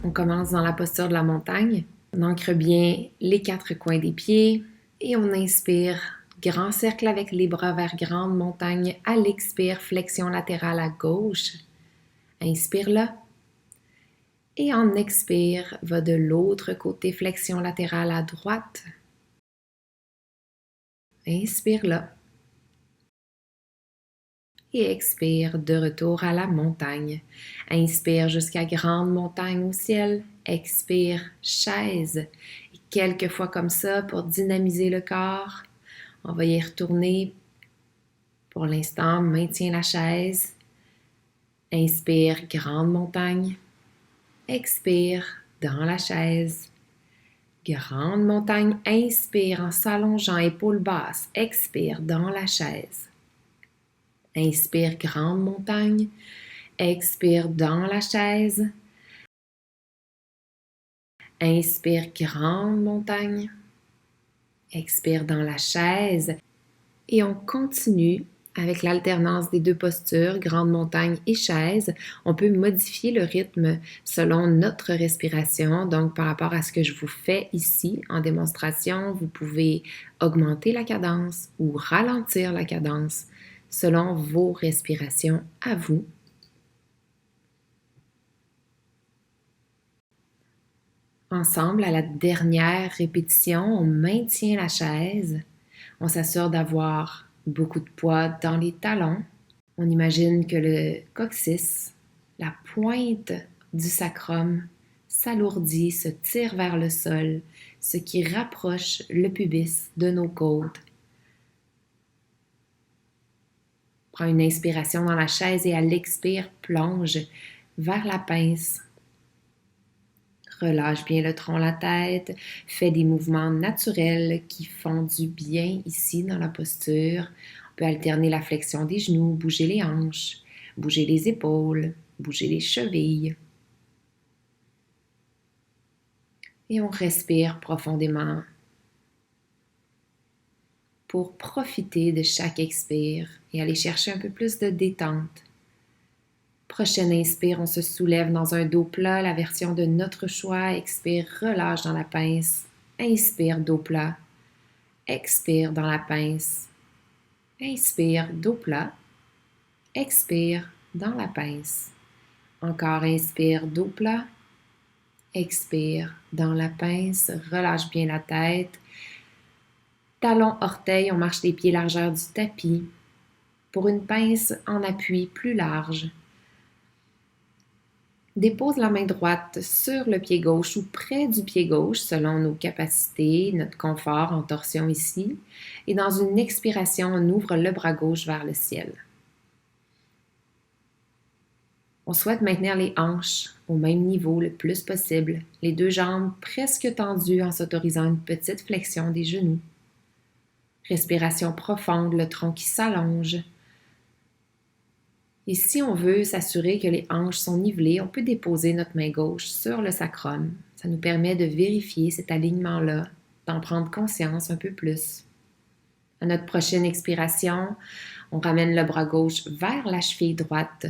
On commence dans la posture de la montagne. On ancre bien les 4 coins des pieds et on inspire. Grand cercle avec les bras vers grande montagne. À l'expire, flexion latérale à gauche. Inspire là. Et en expire, va de l'autre côté, flexion latérale à droite. Inspire là. Et expire, de retour à la montagne. Inspire jusqu'à grande montagne au ciel. Expire, chaise. Et quelques fois comme ça pour dynamiser le corps. On va y retourner. Pour l'instant, maintiens la chaise. Inspire, grande montagne. Expire, dans la chaise. Grande montagne, inspire en s'allongeant, épaules basses. Expire, dans la chaise. Inspire, grande montagne. Expire, dans la chaise. Inspire, grande montagne. Expire, dans la chaise. Et on continue avec l'alternance des 2 postures, grande montagne et chaise. On peut modifier le rythme selon notre respiration. Donc, par rapport à ce que je vous fais ici en démonstration, vous pouvez augmenter la cadence ou ralentir la cadence selon vos respirations à vous. Ensemble, à la dernière répétition, on maintient la chaise. On s'assure d'avoir beaucoup de poids dans les talons. On imagine que le coccyx, la pointe du sacrum, s'alourdit, se tire vers le sol, ce qui rapproche le pubis de nos côtes. Prends une inspiration dans la chaise et à l'expire, plonge vers la pince. Relâche bien le tronc, la tête. Fais des mouvements naturels qui font du bien ici dans la posture. On peut alterner la flexion des genoux, bouger les hanches, bouger les épaules, bouger les chevilles. Et on respire profondément pour profiter de chaque expire et aller chercher un peu plus de détente. Prochaine inspire, on se soulève dans un dos plat, la version de notre choix. Expire, relâche dans la pince. Inspire, dos plat. Expire dans la pince. Inspire, dos plat. Expire dans la pince. Encore inspire, dos plat. Expire dans la pince. Relâche bien la tête. Talons, orteils, on marche les pieds largeur du tapis. Pour une pince en appui plus large. Dépose la main droite sur le pied gauche ou près du pied gauche selon nos capacités, notre confort en torsion ici. Et dans une expiration, on ouvre le bras gauche vers le ciel. On souhaite maintenir les hanches au même niveau le plus possible, les 2 jambes presque tendues en s'autorisant une petite flexion des genoux. Respiration profonde, le tronc qui s'allonge. Et si on veut s'assurer que les hanches sont nivelées, on peut déposer notre main gauche sur le sacrum. Ça nous permet de vérifier cet alignement-là, d'en prendre conscience un peu plus. À notre prochaine expiration, on ramène le bras gauche vers la cheville droite.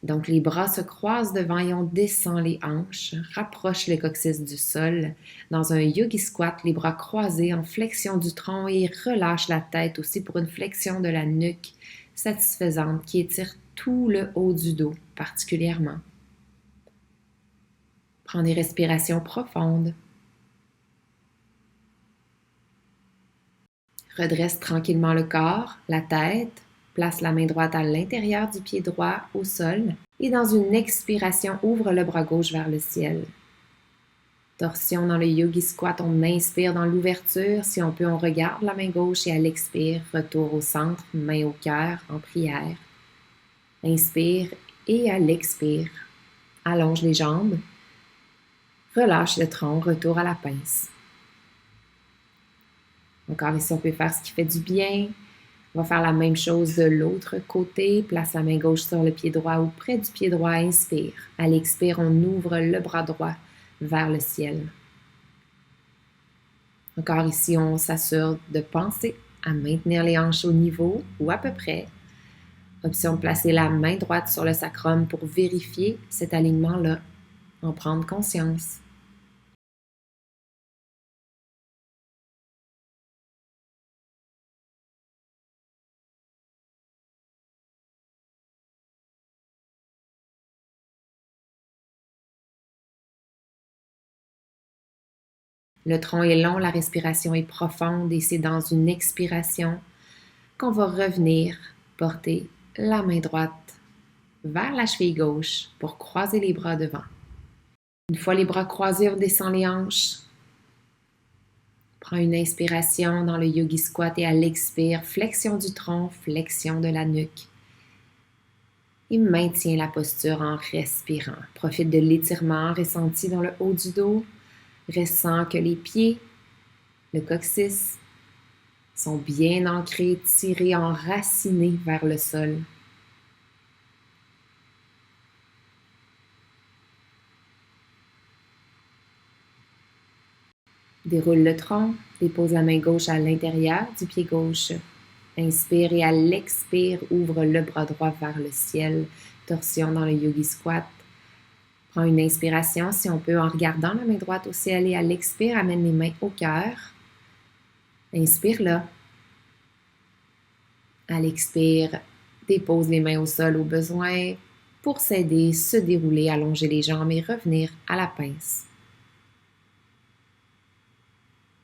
Donc les bras se croisent devant et on descend les hanches, rapproche le coccyx du sol. Dans un yogi squat, les bras croisés en flexion du tronc et relâche la tête aussi pour une flexion de la nuque satisfaisante qui étire tout le haut du dos particulièrement. Prends des respirations profondes. Redresse tranquillement le corps, la tête. Place la main droite à l'intérieur du pied droit au sol. Et dans une expiration, ouvre le bras gauche vers le ciel. Torsion dans le yogi squat, on inspire dans l'ouverture. Si on peut, on regarde la main gauche et à l'expire, retour au centre, main au cœur en prière. Inspire et à l'expire, allonge les jambes, relâche le tronc, retour à la pince. Encore ici, on peut faire ce qui fait du bien. On va faire la même chose de l'autre côté. Place la main gauche sur le pied droit ou près du pied droit. Inspire. À l'expire, on ouvre le bras droit vers le ciel. Encore ici, on s'assure de penser à maintenir les hanches au niveau ou à peu près. Option de placer la main droite sur le sacrum pour vérifier cet alignement-là, en prendre conscience. Le tronc est long, la respiration est profonde et c'est dans une expiration qu'on va revenir porter la main droite vers la cheville gauche pour croiser les bras devant. Une fois les bras croisés, on descend les hanches. Prends une inspiration dans le yogi squat et à l'expire, flexion du tronc, flexion de la nuque. Et maintiens la posture en respirant. Profite de l'étirement ressenti dans le haut du dos. Ressens que les pieds, le coccyx, sont bien ancrés, tirés, enracinés vers le sol. Déroule le tronc, dépose la main gauche à l'intérieur du pied gauche. Inspire et à l'expire, ouvre le bras droit vers le ciel. Torsion dans le yogi squat. Prends une inspiration, si on peut, en regardant la main droite au ciel et à l'expire, amène les mains au cœur. Inspire là. À l'expire, dépose les mains au sol au besoin pour s'aider, se dérouler, allonger les jambes et revenir à la pince.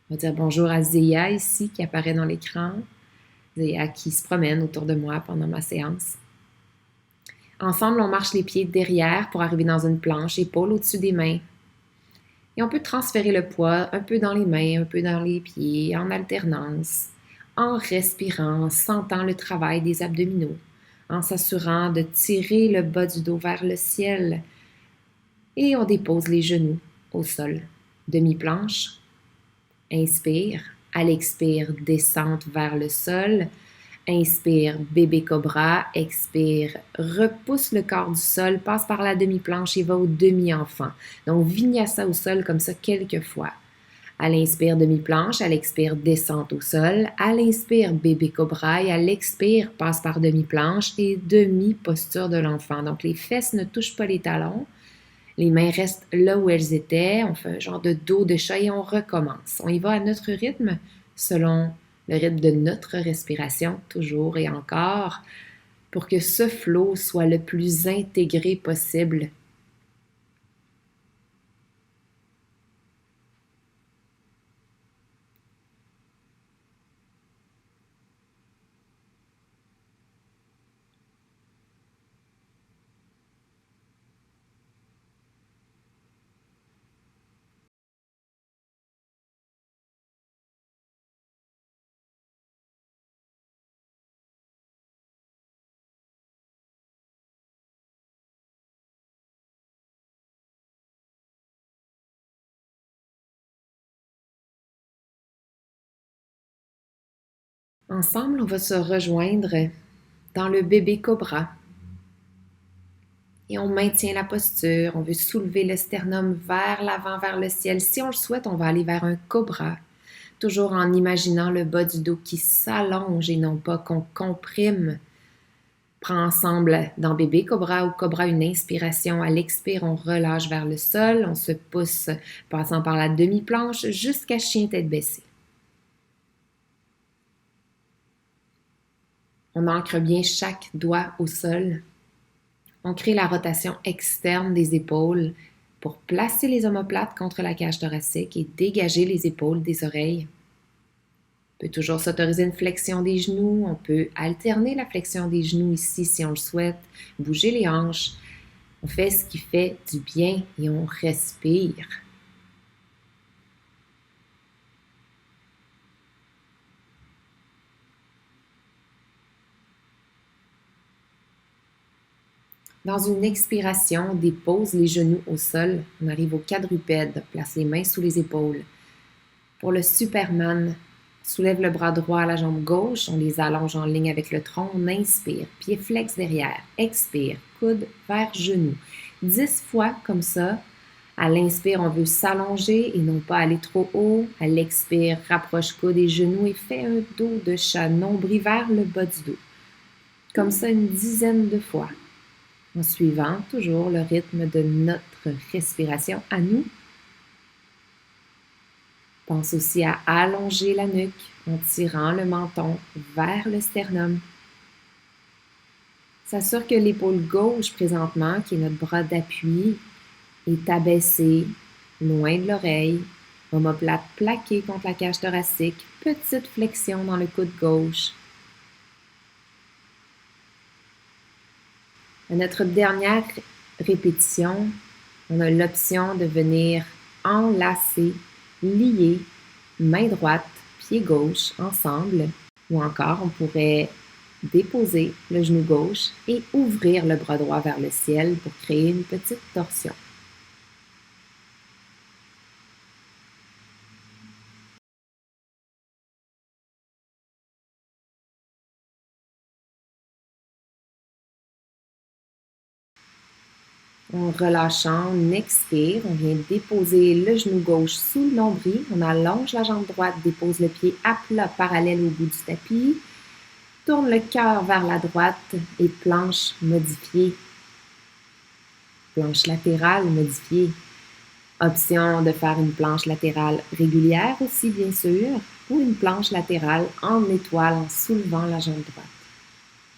On va dire bonjour à Zéa ici qui apparaît dans l'écran. Zéa qui se promène autour de moi pendant ma séance. Ensemble, on marche les pieds derrière pour arriver dans une planche, épaules au-dessus des mains. Et on peut transférer le poids un peu dans les mains, un peu dans les pieds, en alternance, en respirant, en sentant le travail des abdominaux, en s'assurant de tirer le bas du dos vers le ciel. Et on dépose les genoux au sol. Demi-planche. Inspire. À l'expire, descente vers le sol. Inspire, bébé cobra. Expire, repousse le corps du sol, passe par la demi-planche et va au demi-enfant. Donc, vinyasa au sol comme ça quelques fois. À l'inspire, demi-planche. À l'expire, descente au sol. À l'inspire, bébé cobra. Et à l'expire, passe par demi-planche et demi-posture de l'enfant. Donc, les fesses ne touchent pas les talons. Les mains restent là où elles étaient. On fait un genre de dos de chat et on recommence. On y va à notre rythme, selon le rythme de notre respiration, toujours et encore, pour que ce flow soit le plus intégré possible. Ensemble, on va se rejoindre dans le bébé cobra. Et on maintient la posture. On veut soulever le sternum vers l'avant, vers le ciel. Si on le souhaite, on va aller vers un cobra. Toujours en imaginant le bas du dos qui s'allonge et non pas qu'on comprime. Prends ensemble dans bébé cobra ou cobra une inspiration. À l'expire, on relâche vers le sol. On se pousse passant par la demi-planche jusqu'à chien tête baissée. On ancre bien chaque doigt au sol. On crée la rotation externe des épaules pour placer les omoplates contre la cage thoracique et dégager les épaules des oreilles. On peut toujours s'autoriser une flexion des genoux. On peut alterner la flexion des genoux ici si on le souhaite. Bouger les hanches. On fait ce qui fait du bien et on respire. Dans une expiration, on dépose les genoux au sol. On arrive au quadrupède. Place les mains sous les épaules. Pour le Superman, Soulève le bras droit à la jambe gauche, on les allonge en ligne avec le tronc, on inspire, pied flex derrière, expire, coude vers genou. 10 fois comme ça. À l'inspire, on veut s'allonger et non pas aller trop haut. À l'expire, rapproche coude et genoux et fais un dos de chat, nombril vers le bas du dos. Comme ça une dizaine de fois. En suivant toujours le rythme de notre respiration à nous. Pense aussi à allonger la nuque en tirant le menton vers le sternum. S'assure que l'épaule gauche présentement, qui est notre bras d'appui, est abaissée, loin de l'oreille. Omoplate plaquée contre la cage thoracique. Petite flexion dans le coude gauche. À notre dernière répétition, on a l'option de venir enlacer, lier, main droite, pied gauche ensemble. Ou encore, on pourrait déposer le genou gauche et ouvrir le bras droit vers le ciel pour créer une petite torsion. En relâchant, on expire, on vient déposer le genou gauche sous le nombril, on allonge la jambe droite, dépose le pied à plat parallèle au bout du tapis, tourne le cœur vers la droite et planche modifiée. Planche latérale modifiée. Option de faire une planche latérale régulière aussi, bien sûr, ou une planche latérale en étoile en soulevant la jambe droite.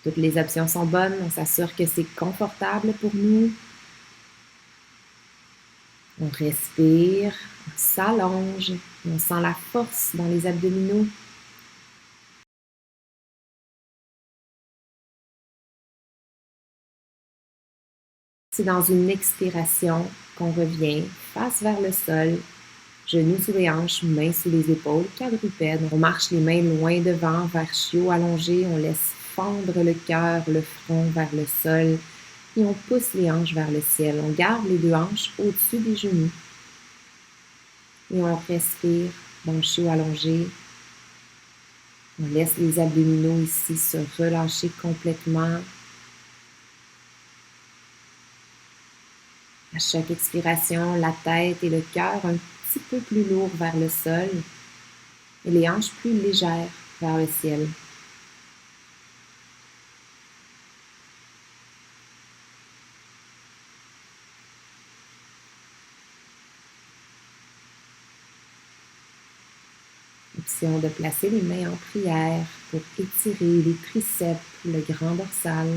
Toutes les options sont bonnes, on s'assure que c'est confortable pour nous. On respire, on s'allonge, on sent la force dans les abdominaux. C'est dans une expiration qu'on revient face vers le sol, genoux sous les hanches, mains sous les épaules, quadrupède. On marche les mains loin devant, vers chiot allongé, on laisse fendre le cœur, le front vers le sol et on pousse les hanches vers le ciel. On garde les deux hanches au-dessus des genoux et on respire dans le chiot allongé. On laisse les abdominaux ici se relâcher complètement. À chaque expiration, la tête et le cœur un petit peu plus lourds vers le sol et les hanches plus légères vers le ciel. Option de placer les mains en prière pour étirer les triceps, le grand dorsal.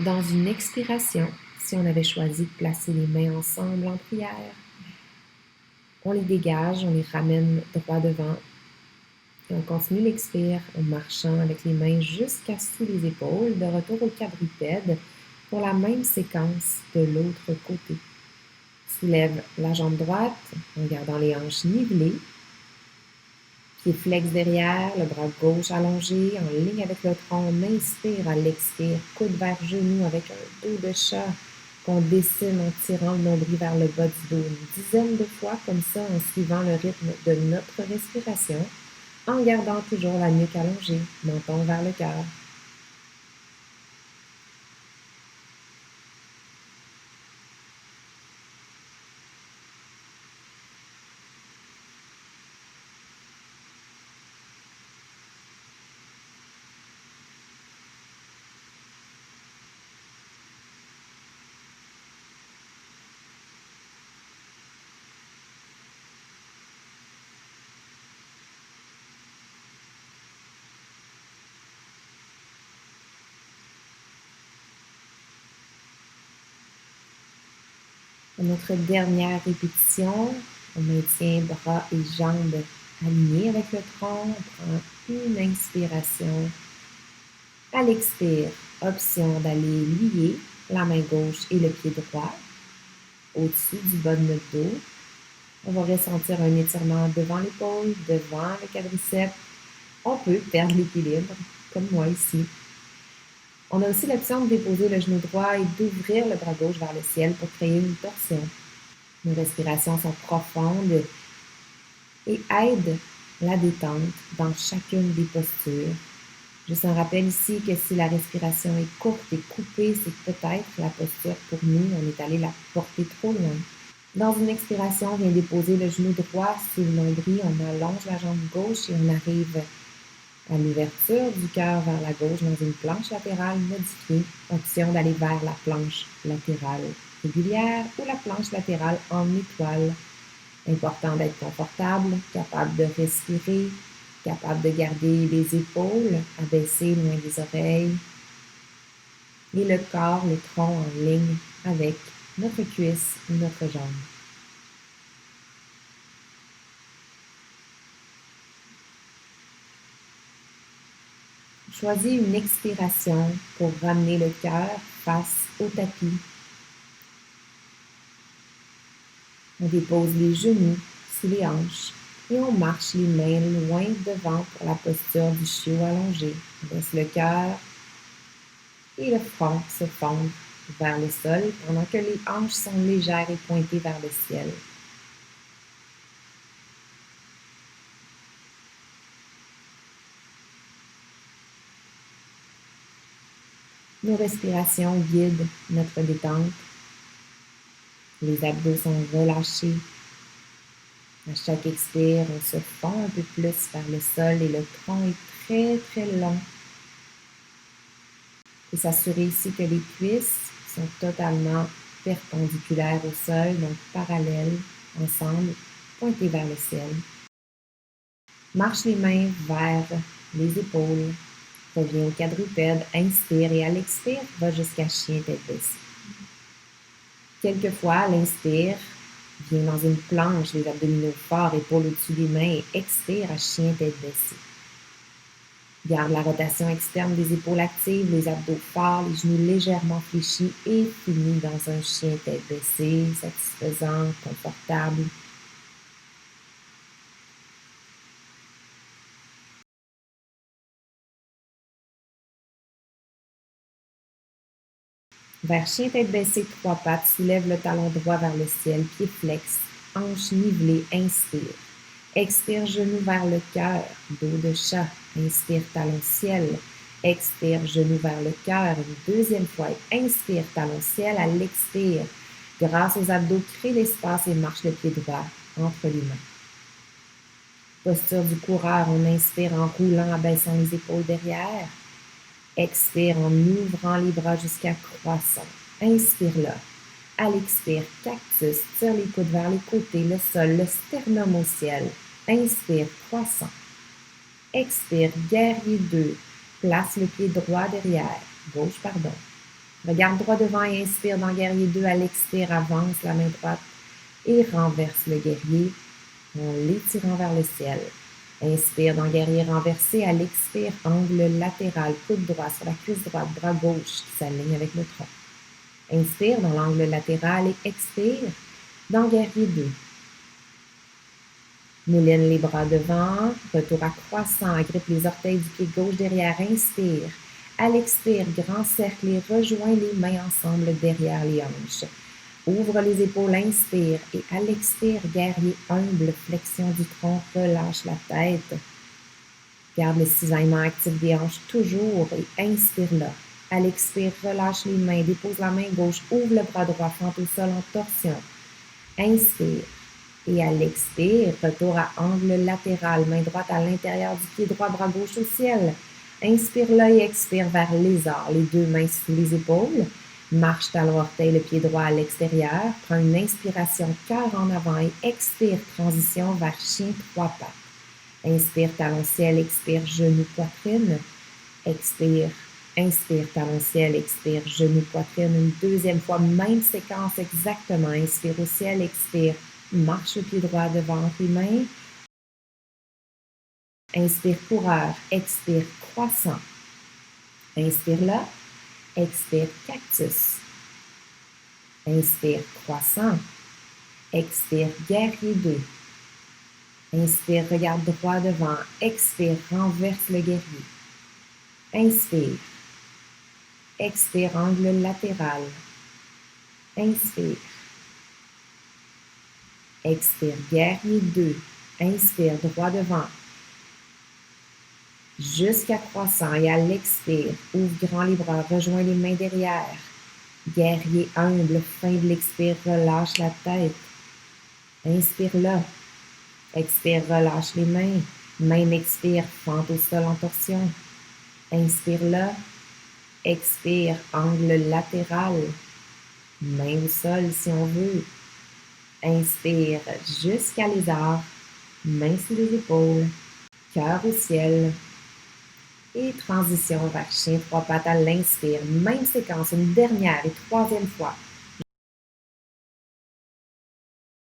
Dans une expiration, si on avait choisi de placer les mains ensemble en prière, on les dégage, on les ramène droit devant et on continue l'expire en marchant avec les mains jusqu'à sous les épaules, de retour au quadrupède pour la même séquence de l'autre côté. Soulève la jambe droite en gardant les hanches nivelées. Pied flex derrière, le bras gauche allongé, en ligne avec le tronc. On inspire à l'expire, coude vers genou avec un dos de chat qu'on dessine en tirant le nombril vers le bas du dos. Une dizaine de fois comme ça en suivant le rythme de notre respiration, en gardant toujours la nuque allongée, menton vers le cœur. À notre dernière répétition, on maintient bras et jambes Aligné avec le tronc, on prend une inspiration. À l'expire, option d'aller lier la main gauche et le pied droit au-dessus du bas de notre dos. On va ressentir un étirement devant l'épaule, devant le quadriceps. On peut perdre l'équilibre, comme moi ici. On a aussi l'option de déposer le genou droit et d'ouvrir le bras gauche vers le ciel pour créer une torsion. Nos respirations sont profondes et aident la détente dans chacune des postures. Juste un rappel ici que si la respiration est courte et coupée, c'est peut-être la posture pour nous, on est allé la porter trop loin. Dans une expiration, on vient déposer le genou droit sur le nombril, on allonge la jambe gauche et on arrive à l'ouverture du cœur vers la gauche dans une planche latérale modifiée. Option d'aller vers la planche latérale régulière ou la planche latérale en étoile. Important d'être confortable, capable de respirer, capable de garder les épaules abaissées loin des oreilles et le corps, le tronc en ligne avec notre cuisse ou notre jambe. Choisis une expiration pour ramener le cœur face au tapis. On dépose les genoux sous les hanches et on marche les mains loin devant pour la posture du chiot allongé. On laisse le cœur et le front se fondre vers le sol pendant que les hanches sont légères et pointées vers le ciel. Nos respirations guident notre détente. Les abdos sont relâchés. À chaque expire, on se fond un peu plus vers le sol et le tronc est très très long. Et s'assurer ici que les cuisses sont totalement perpendiculaires au sol, donc parallèles, ensemble, pointées vers le ciel. Marche les mains vers les épaules. Reviens au quadrupède, inspire et à l'expire, va jusqu'à chien tête baissée. Quelquefois, à l'inspire, viens dans une planche, les abdominaux forts, épaules au-dessus des mains et expire à chien tête baissée. Garde la rotation externe des épaules actives, les abdos forts, les genoux légèrement fléchis et finis dans un chien tête baissée, satisfaisant, confortable. Vers chien tête baissée, trois pattes, soulève le talon droit vers le ciel, pied flex, hanche nivelée, inspire. Expire, genou vers le cœur, dos de chat, inspire, talon ciel. Expire, genou vers le cœur, une deuxième fois. Inspire, talon ciel, à l'expire. Grâce aux abdos, crée l'espace et marche le pied droit entre les mains. Posture du coureur, on inspire en roulant, abaissant les épaules derrière. Expire en ouvrant les bras jusqu'à croissant. Inspire là. À l'expire, cactus, tire les coudes vers les côtés, le sol, le sternum au ciel. Inspire, croissant. Expire, guerrier 2. Place le pied droit derrière. Gauche, pardon. Regarde droit devant et inspire dans guerrier 2. À l'expire, avance la main droite et renverse le guerrier en l'étirant vers le ciel. Inspire dans guerrier renversé. À l'expire, angle latéral, coude droit sur la cuisse droite, bras gauche qui s'aligne avec le tronc. Inspire dans l'angle latéral et expire dans guerrier 2. Mouline les bras devant, retour à croissant, agrippe les orteils du pied gauche derrière, inspire. À l'expire, grand cercle et rejoins les mains ensemble derrière les hanches. Ouvre les épaules, inspire et à l'expire, guerrier humble, flexion du tronc, relâche la tête. Garde le cisaillement actif des hanches toujours et inspire là. À l'expire, relâche les mains, dépose la main gauche, ouvre le bras droit, fente au sol en torsion. Inspire. Et à l'expire, retour à angle latéral, main droite à l'intérieur du pied droit, bras gauche au ciel. Inspire là et expire vers lézard, les deux mains sous les épaules. Marche talon orteil, le pied droit à l'extérieur. Prends une inspiration, cœur en avant et expire, transition vers chien trois pattes. Inspire, talon ciel, expire, genou, poitrine. Expire, inspire, talon ciel, expire, genou, poitrine. Une deuxième fois, même séquence exactement. Inspire au ciel, expire, marche le pied droit devant tes mains. Inspire coureur, expire croissant. Inspire là, expire cactus. Inspire croissant, expire guerrier 2. Inspire, regarde droit devant, expire, renverse le guerrier. Inspire, expire, angle latéral. Inspire, expire, guerrier 2. Inspire, droit devant, jusqu'à croissant et à l'expire, ouvre grand les bras, rejoins les mains derrière. Guerrier humble, fin de l'expire, relâche la tête. Inspire là. Expire, relâche les mains. Même expire, fente au sol en torsion. Inspire là. Expire, angle latéral. Main au sol si on veut. Inspire jusqu'à lézard. Mains sous les épaules. Cœur au ciel. Et transition vers chien trois pattes à l'inspire. Même séquence, une dernière et troisième fois.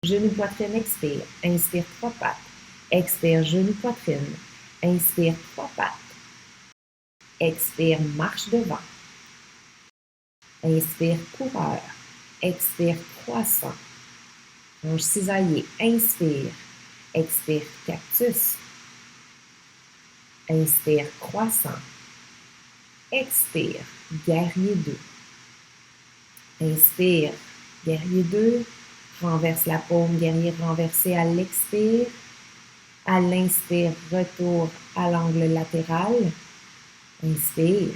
Genou, poitrine, expire. Inspire, trois pattes. Expire, genou, poitrine. Inspire, trois pattes. Expire, marche devant. Inspire, coureur. Expire, croissant. Hanche cisaillée. Inspire. Expire, cactus. Inspire, croissant. Expire, guerrier 2. Inspire, guerrier 2. Renverse la paume, guerrier renversé à l'expire. À l'inspire, retour à l'angle latéral. Inspire.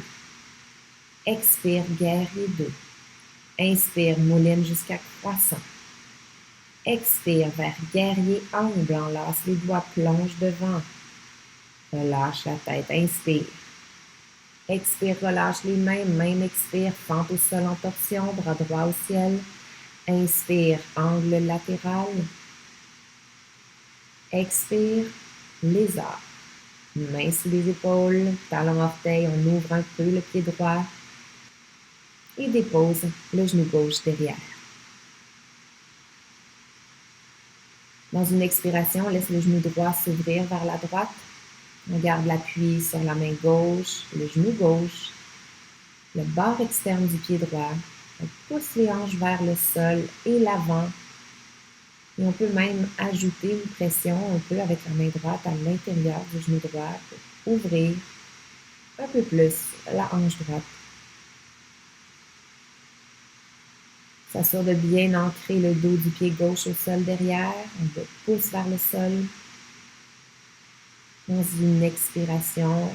Expire, guerrier 2. Inspire, mouline jusqu'à croissant. Expire vers guerrier humble, enlace les doigts, plonge devant. Relâche la tête, inspire. Expire, relâche les mains, même expire, fente au sol en torsion, bras droit au ciel. Inspire, angle latéral. Expire, lézard. Mains sous les épaules, talon orteil, on ouvre un peu le pied droit. Et dépose le genou gauche derrière. Dans une expiration, laisse le genou droit s'ouvrir vers la droite. On garde l'appui sur la main gauche, le genou gauche, le bord externe du pied droit. On pousse les hanches vers le sol et l'avant. Et on peut même ajouter une pression un peu avec la main droite à l'intérieur du genou droit pour ouvrir un peu plus la hanche droite. S'assure de bien ancrer le dos du pied gauche au sol derrière. On le pousse vers le sol. Dans une expiration,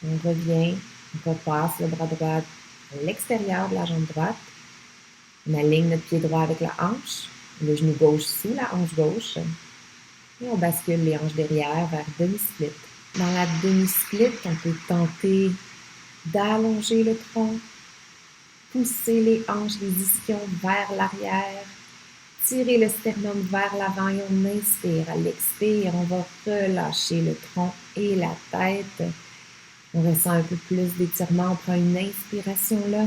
on revient, on repasse le bras droit à l'extérieur de la jambe droite. On aligne notre pied droit avec la hanche, le genou gauche sous la hanche gauche. Et on bascule les hanches derrière vers demi-split. Dans la demi-split, on peut tenter d'allonger le tronc, pousser les hanches, les ischions vers l'arrière, tirer le sternum vers l'avant et on inspire. À l'expire, on va relâcher le tronc et la tête. On ressent un peu plus d'étirement. On prend une inspiration là.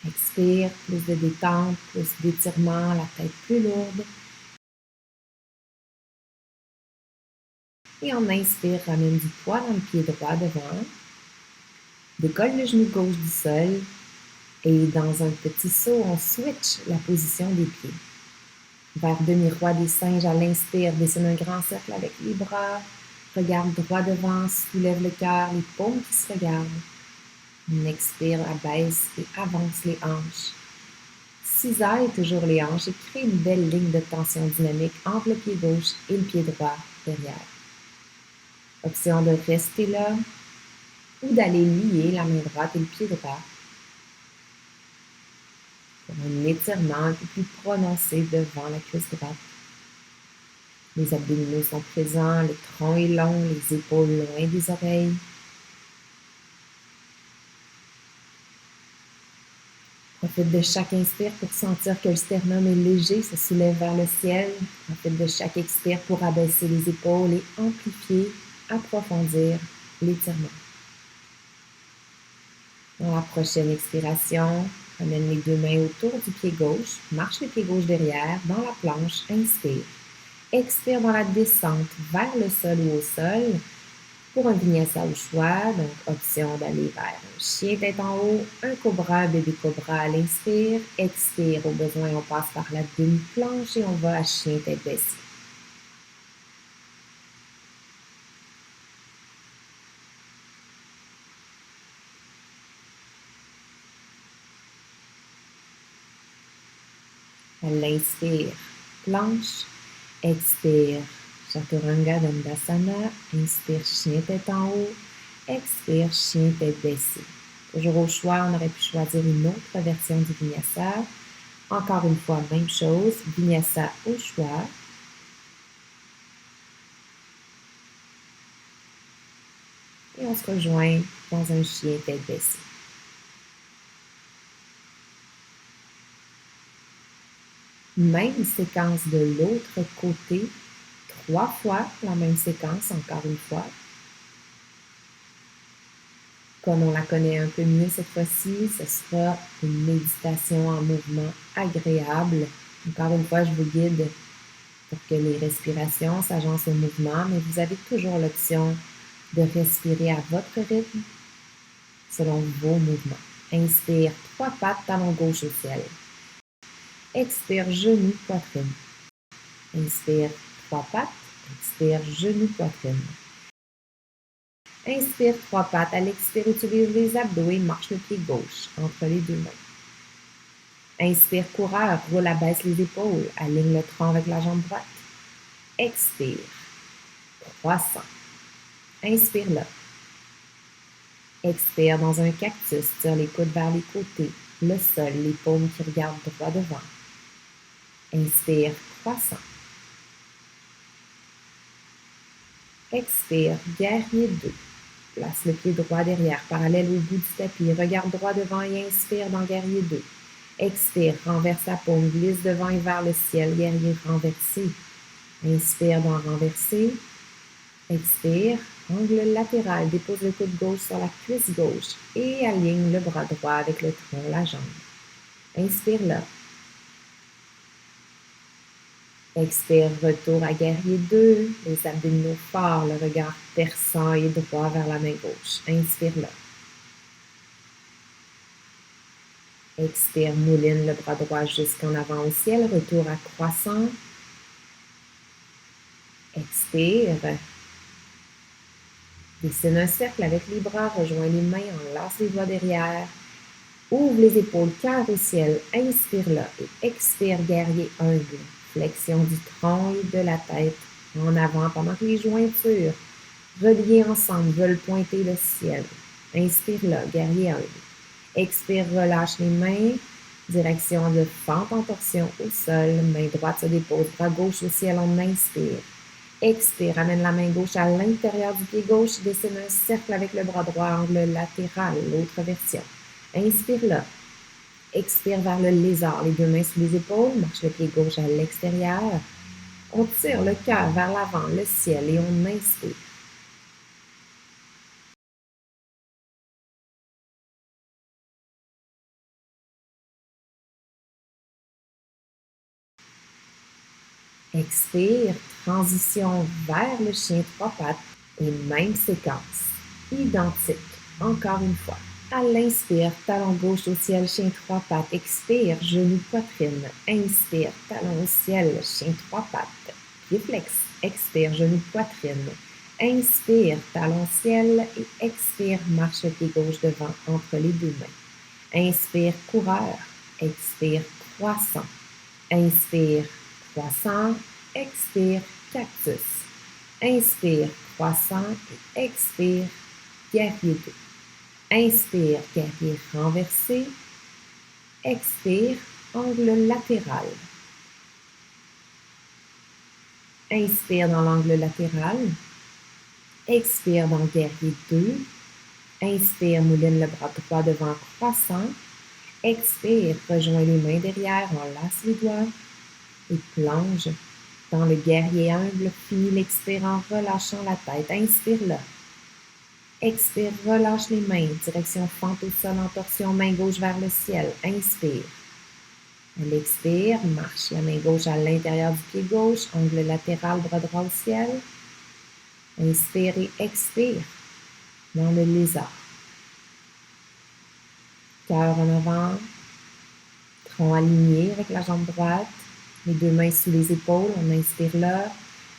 Expire, plus de détente, plus d'étirement, la tête plus lourde. Et on inspire, ramène du poids dans le pied droit devant. Décolle le genou gauche du sol. Et dans un petit saut, on switch la position des pieds. Vers demi-roi des singes à l'inspire, dessine un grand cercle avec les bras. Regarde droit devant, soulève le cœur, les paumes qui se regardent. On expire, abaisse et avance les hanches. Cisaille toujours les hanches et crée une belle ligne de tension dynamique entre le pied gauche et le pied droit derrière. Option de rester là ou d'aller lier la main droite et le pied droit pour un étirement un peu plus prononcé devant la cuisse droite. Les abdominaux sont présents, le tronc est long, les épaules loin des oreilles. Profite de chaque inspire pour sentir que le sternum est léger, se soulève vers le ciel. Profite de chaque expire pour abaisser les épaules et amplifier, approfondir l'étirement. Dans la prochaine expiration, ramène les deux mains autour du pied gauche, marche le pied gauche derrière, dans la planche, inspire. Expire dans la descente vers le sol ou au sol. Pour un vinyasa au choix, donc option d'aller vers un chien tête en haut, un cobra, bébé cobra à l'inspire. Expire, au besoin, on passe par la demi-planche et on va à chien tête baissée. À l'inspire, planche. Expire, Chaturanga Dandasana. Inspire, chien tête en haut. Expire, chien tête baissée. Toujours au choix, on aurait pu choisir une autre version du vinyasa. Encore une fois, même chose, vinyasa au choix. Et on se rejoint dans un chien tête baissée. Même séquence de l'autre côté, 3 fois la même séquence, encore une fois. Comme on la connaît un peu mieux cette fois-ci, ce sera une méditation en mouvement agréable. Encore une fois, je vous guide pour que les respirations s'agencent au mouvement, mais vous avez toujours l'option de respirer à votre rythme selon vos mouvements. Inspire, 3 pattes, talon gauche au ciel. Expire, genou, poitrine. Inspire, 3 pattes. Expire, genou, poitrine. Inspire, 3 pattes. À l'expire, utilise les abdos et marche le pied gauche entre les deux mains. Inspire, coureur, roule, abaisse les épaules, aligne le tronc avec la jambe droite. Expire, croissant. Inspire là. Expire dans un cactus, tire les coudes vers les côtés, le sol, les paumes qui regardent droit devant. Inspire, croissant. Expire, guerrier 2. Place le pied droit derrière, parallèle au bout du tapis. Regarde droit devant et inspire dans guerrier 2. Expire, renverse la paume, glisse devant et vers le ciel, guerrier renversé. Inspire dans renversé. Expire, angle latéral, dépose le coude gauche sur la cuisse gauche et aligne le bras droit avec le tronc, la jambe. Inspire là. Expire, retour à guerrier 2, les abdominaux forts, le regard perçant et droit vers la main gauche. Inspire là. Expire, mouline le bras droit jusqu'en avant au ciel, retour à croissant. Expire. Dessine un cercle avec les bras, rejoins les mains, enlace les doigts derrière. Ouvre les épaules, cœur au ciel. Inspire là et expire, guerrier humble. Flexion du tronc et de la tête en avant pendant que les jointures reliées ensemble veulent pointer le ciel. Inspire là, guerrier humble. Expire, relâche les mains. Direction de fente en torsion au sol. Main droite se dépose, bras gauche au ciel, on inspire. Expire, amène la main gauche à l'intérieur du pied gauche, dessine un cercle avec le bras droit, angle latéral, l'autre version. Inspire là. Expire vers le lézard, les deux mains sous les épaules, marche le pied gauche à l'extérieur. On tire le cœur vers l'avant, le ciel et on inspire. Expire, transition vers le chien 3 pattes et même séquence, identique, encore une fois. À l'inspire, talon gauche au ciel, chien 3 pattes. Expire, genou, poitrine. Inspire, talon au ciel, chien 3 pattes. Pied flex. Expire, genou, poitrine. Inspire, talon ciel et expire, marche le pied gauche devant entre les deux mains. Inspire, coureur. Expire, croissant. Inspire, croissant. Expire, cactus. Inspire, croissant et expire, guerrier 2. Inspire, guerrier renversé. Expire, angle latéral. Inspire dans l'angle latéral. Expire dans guerrier 2. Inspire, mouline le bras droit devant, croissant. Expire, rejoins les mains derrière, enlace les doigts et plonge dans le guerrier humble. Finis l'expire en relâchant la tête. Inspire là. Expire, relâche les mains, direction fente au sol en torsion, main gauche vers le ciel. Inspire. À l'expire, marche la main gauche à l'intérieur du pied gauche, angle latéral, bras droit au ciel. Inspire et expire dans le lézard. Cœur en avant, tronc aligné avec la jambe droite, les deux mains sous les épaules, on inspire là.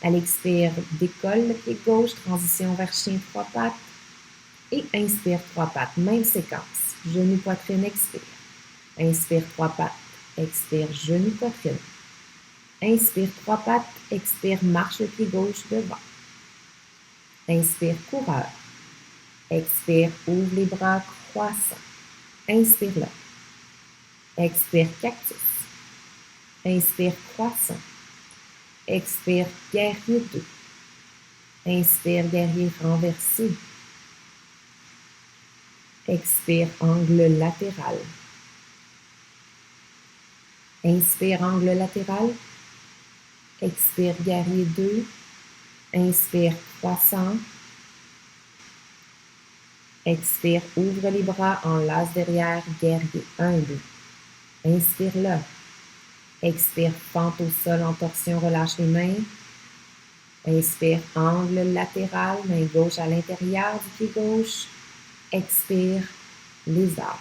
À l'expire, décolle le pied gauche, transition vers chien trois pattes. Et inspire trois pattes, même séquence. Genou, poitrine, expire. Inspire trois pattes, expire, genou, poitrine. Inspire trois pattes, expire, marche le pied gauche devant. Inspire, coureur. Expire, ouvre les bras, croissant. Inspire là. Expire, cactus. Inspire, croissant. Expire, guerrier 2. Inspire, guerrier renversé. Expire, angle latéral. Inspire, angle latéral. Expire, guerrier 2. Inspire, croissant. Expire, ouvre les bras, enlace derrière, guerrier 1, 2. Inspire là. Expire, pente au sol en torsion, relâche les mains. Inspire, angle latéral, main gauche à l'intérieur du pied gauche. Expire, lézard.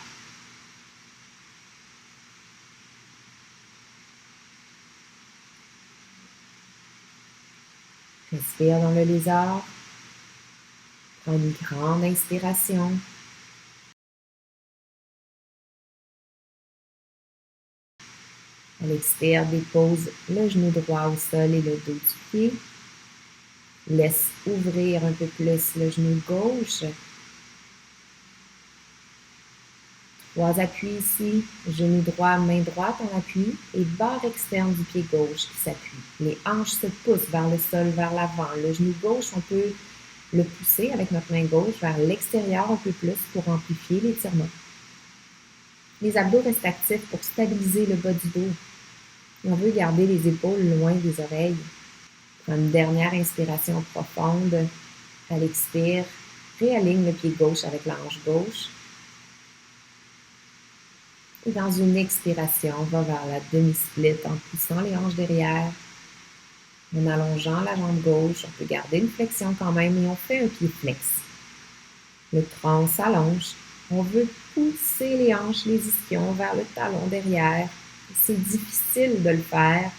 Respire dans le lézard. Prends une grande inspiration. À l'expire, dépose le genou droit au sol et le dos du pied. Laisse ouvrir un peu plus le genou gauche. 3 appuis ici, genou droit, main droite en appui et barre externe du pied gauche qui s'appuie. Les hanches se poussent vers le sol, vers l'avant. Le genou gauche, on peut le pousser avec notre main gauche vers l'extérieur un peu plus pour amplifier l'étirement. Les abdos restent actifs pour stabiliser le bas du dos. On veut garder les épaules loin des oreilles. Prends une dernière inspiration profonde. À l'expire, réaligne le pied gauche avec la hanche gauche. Et dans une expiration, on va vers la demi-split en poussant les hanches derrière, en allongeant la jambe gauche. On peut garder une flexion quand même et on fait un pied flex. Le tronc s'allonge. On veut pousser les hanches, les ischions vers le talon derrière. C'est difficile de le faire.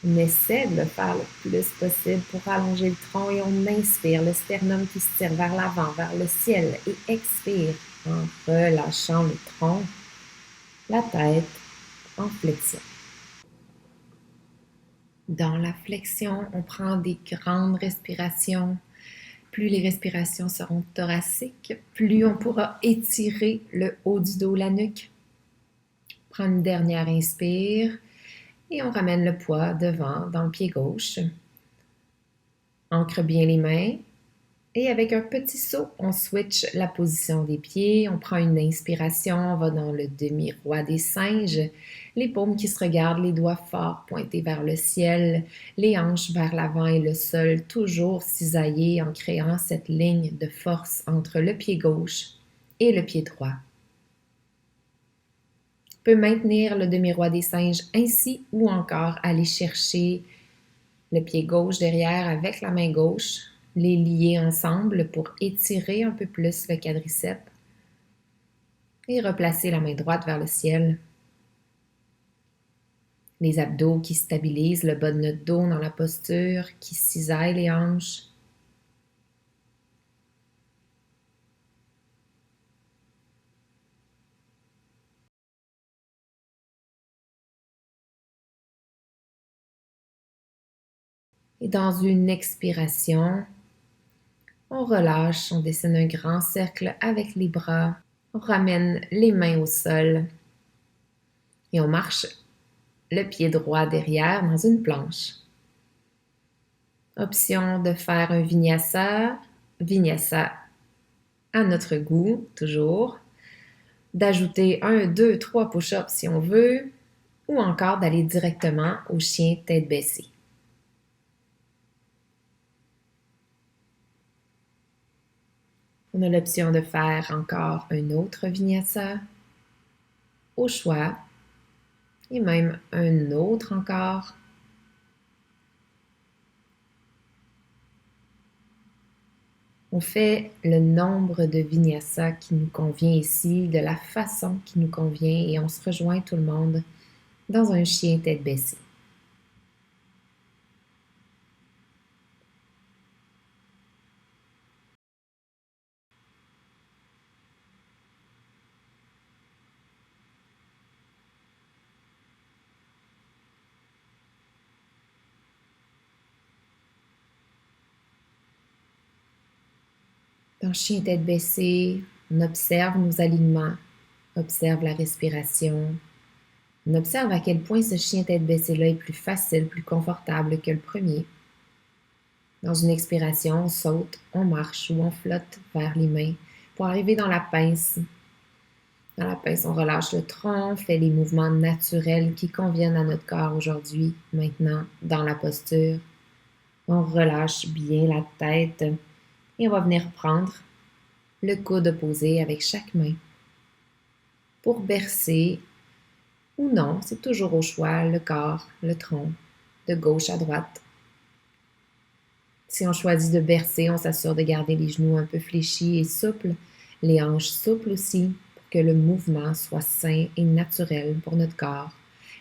On essaie de le faire le plus possible pour allonger le tronc et on inspire le sternum qui se tire vers l'avant, vers le ciel et expire en relâchant le tronc, la tête en flexion. Dans la flexion, on prend des grandes respirations. Plus les respirations seront thoraciques, plus on pourra étirer le haut du dos, la nuque. Prends une dernière inspire et on ramène le poids devant dans le pied gauche. Ancre bien les mains et avec un petit saut, on switch la position des pieds. On prend une inspiration, on va dans le demi-roi des singes. Les paumes qui se regardent, les doigts forts pointés vers le ciel, les hanches vers l'avant et le sol, toujours cisaillés en créant cette ligne de force entre le pied gauche et le pied droit. On peut maintenir le demi-roi des singes ainsi ou encore aller chercher le pied gauche derrière avec la main gauche, les lier ensemble pour étirer un peu plus le quadriceps et replacer la main droite vers le ciel. Les abdos qui stabilisent le bas de notre dos dans la posture, qui cisaillent les hanches. Et dans une expiration, on relâche, on dessine un grand cercle avec les bras, on ramène les mains au sol et on marche le pied droit derrière dans une planche. Option de faire un vinyasa à notre goût, toujours. D'ajouter 1, 2, 3 push-ups si on veut, ou encore d'aller directement au chien tête baissée. On a l'option de faire encore un autre vinyasa au choix, et même un autre encore. On fait le nombre de vinyasa qui nous convient ici, de la façon qui nous convient, et on se rejoint tout le monde dans un chien tête baissée. Dans chien tête baissée, on observe nos alignements, observe la respiration. On observe à quel point ce chien tête baissée-là est plus facile, plus confortable que le premier. Dans une expiration, on saute, on marche ou on flotte vers les mains pour arriver dans la pince. Dans la pince, on relâche le tronc, fait les mouvements naturels qui conviennent à notre corps aujourd'hui, maintenant, dans la posture. On relâche bien la tête et on va venir prendre le coude opposé avec chaque main. Pour bercer ou non, c'est toujours au choix, le corps, le tronc, de gauche à droite. Si on choisit de bercer, on s'assure de garder les genoux un peu fléchis et souples, les hanches souples aussi, pour que le mouvement soit sain et naturel pour notre corps.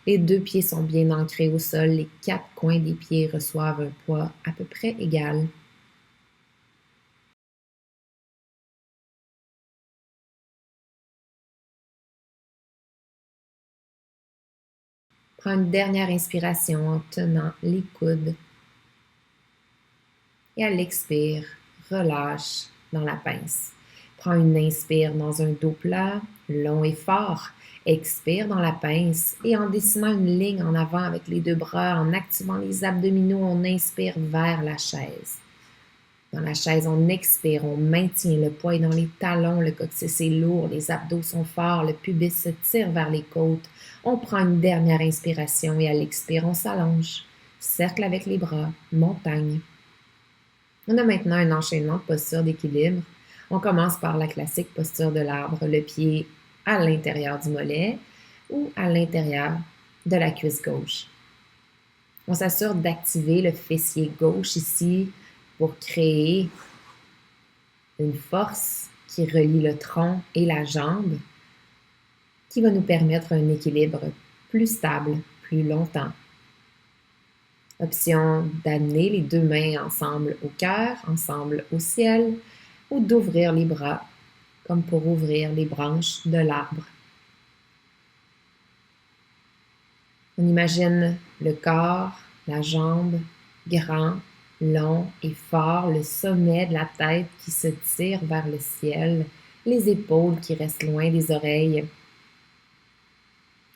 Les 2 pieds sont bien ancrés au sol, les 4 coins des pieds reçoivent un poids à peu près égal. Prends une dernière inspiration en tenant les coudes. Et à l'expire, relâche dans la pince. Prends une inspire dans un dos plat, long et fort. Expire dans la pince et en dessinant une ligne en avant avec les 2 bras, en activant les abdominaux, on inspire vers la chaise. Dans la chaise, on expire, on maintient le poids est dans les talons, le coccyx est lourd, les abdos sont forts, le pubis se tire vers les côtes. On prend une dernière inspiration et à l'expire, on s'allonge. Cercle avec les bras, montagne. On a maintenant un enchaînement de postures d'équilibre. On commence par la classique posture de l'arbre, le pied à l'intérieur du mollet ou à l'intérieur de la cuisse gauche. On s'assure d'activer le fessier gauche ici pour créer une force qui relie le tronc et la jambe qui va nous permettre un équilibre plus stable, plus longtemps. Option d'amener les 2 mains ensemble au cœur, ensemble au ciel, ou d'ouvrir les bras, comme pour ouvrir les branches de l'arbre. On imagine le corps, la jambe, grand, long et fort, le sommet de la tête qui se tire vers le ciel, les épaules qui restent loin des oreilles.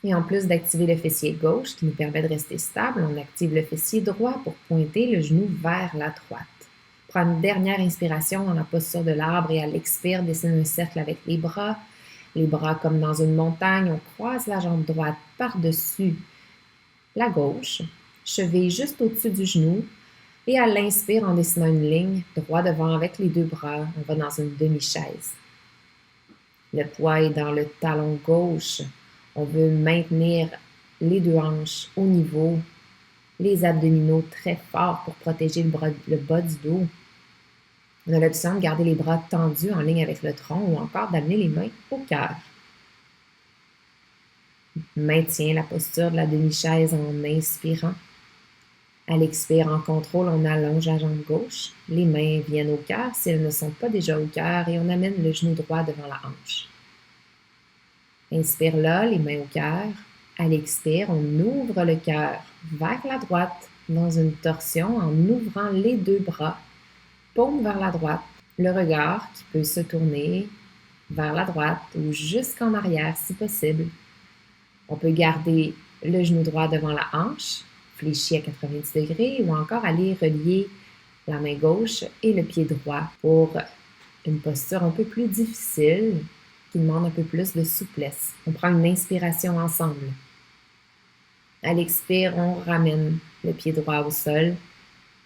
Et en plus d'activer le fessier gauche qui nous permet de rester stable, on active le fessier droit pour pointer le genou vers la droite. Prends une dernière inspiration dans la posture de l'arbre et à l'expire, dessine un cercle avec les bras. Les bras comme dans une montagne, on croise la jambe droite par-dessus la gauche, cheville juste au-dessus du genou. Et à l'inspire, en dessinant une ligne droit devant avec les 2 bras, on va dans une demi-chaise. Le poids est dans le talon gauche. On veut maintenir les 2 hanches au niveau, les abdominaux très forts pour protéger le bas du dos. On a l'option de garder les bras tendus en ligne avec le tronc ou encore d'amener les mains au cœur. Maintiens la posture de la demi-chaise en inspirant. À l'expire, en contrôle, on allonge la jambe gauche. Les mains viennent au cœur si elles ne sont pas déjà au cœur et on amène le genou droit devant la hanche. Inspire là, les mains au cœur. À l'expire, on ouvre le cœur vers la droite dans une torsion en ouvrant les 2 bras, paume vers la droite, le regard qui peut se tourner vers la droite ou jusqu'en arrière si possible. On peut garder le genou droit devant la hanche, fléchi à 90 degrés ou encore aller relier la main gauche et le pied droit pour une posture un peu plus difficile qui demande un peu plus de souplesse. On prend une inspiration ensemble. À l'expire, on ramène le pied droit au sol,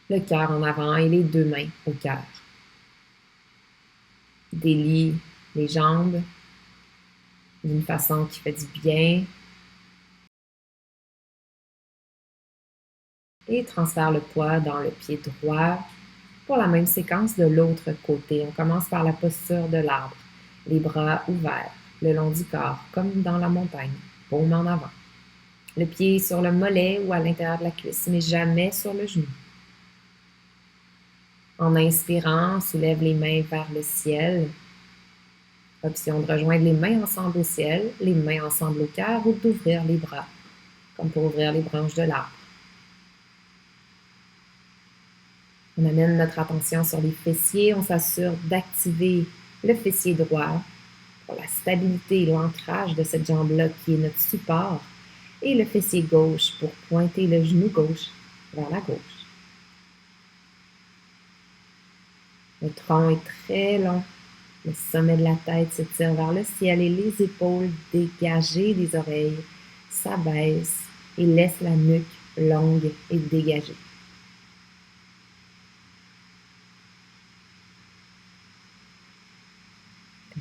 le cœur en avant et les deux mains au cœur. Délie les jambes d'une façon qui fait du bien et transfère le poids dans le pied droit pour la même séquence de l'autre côté. On commence par la posture de l'arbre, les bras ouverts le long du corps, comme dans la montagne, paume en avant. Le pied sur le mollet ou à l'intérieur de la cuisse, mais jamais sur le genou. En inspirant, on soulève les mains vers le ciel. Option de rejoindre les mains ensemble au ciel, les mains ensemble au cœur ou d'ouvrir les bras, comme pour ouvrir les branches de l'arbre. On amène notre attention sur les fessiers, on s'assure d'activer le fessier droit pour la stabilité et l'ancrage de cette jambe-là qui est notre support, et le fessier gauche pour pointer le genou gauche vers la gauche. Le tronc est très long. Le sommet de la tête se tire vers le ciel et les épaules dégagées des oreilles s'abaissent et laissent la nuque longue et dégagée.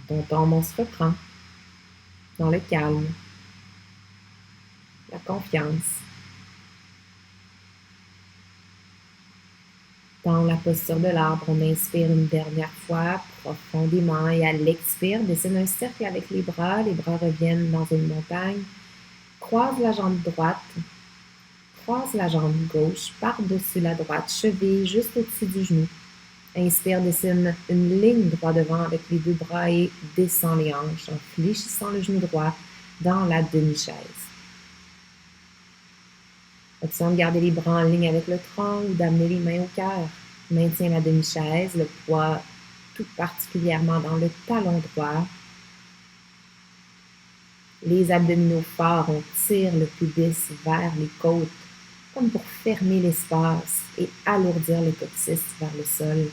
Quand on tombe, on se reprend dans le calme, la confiance. Dans la posture de l'arbre, on inspire une dernière fois profondément et à l'expire, dessine un cercle avec les bras reviennent dans une montagne, croise la jambe droite, croise la jambe gauche par-dessus la droite, cheville juste au-dessus du genou. Inspire, dessine une ligne droit devant avec les deux bras et descend les hanches en fléchissant le genou droit dans la demi-chaise. Option de garder les bras en ligne avec le tronc ou d'amener les mains au cœur. Maintiens la demi-chaise, le poids tout particulièrement dans le talon droit. Les abdominaux forts, on tire le pubis vers les côtes, comme pour fermer l'espace et alourdir le coccyx vers le sol.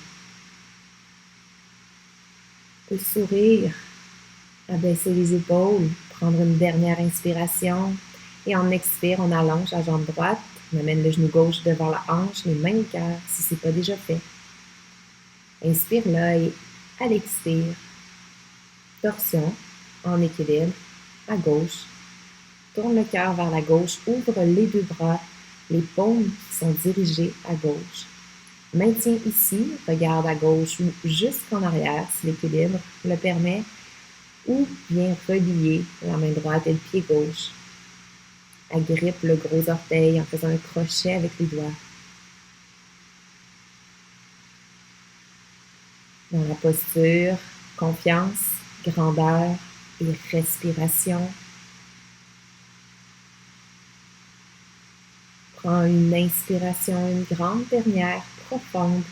On peut sourire, abaisser les épaules, prendre une dernière inspiration et en expire, on allonge la jambe droite, on amène le genou gauche devant la hanche, les mains au cœur si ce n'est pas déjà fait. Inspire là et à l'expire, torsion en équilibre à gauche. Tourne le cœur vers la gauche, ouvre les deux bras, les paumes qui sont dirigées à gauche. Maintiens ici, regarde à gauche ou jusqu'en arrière si l'équilibre le permet, ou viens relier la main droite et le pied gauche. Agrippe le gros orteil en faisant un crochet avec les doigts. Dans la posture, confiance, grandeur et respiration. Prends une inspiration, une grande dernière, profonde.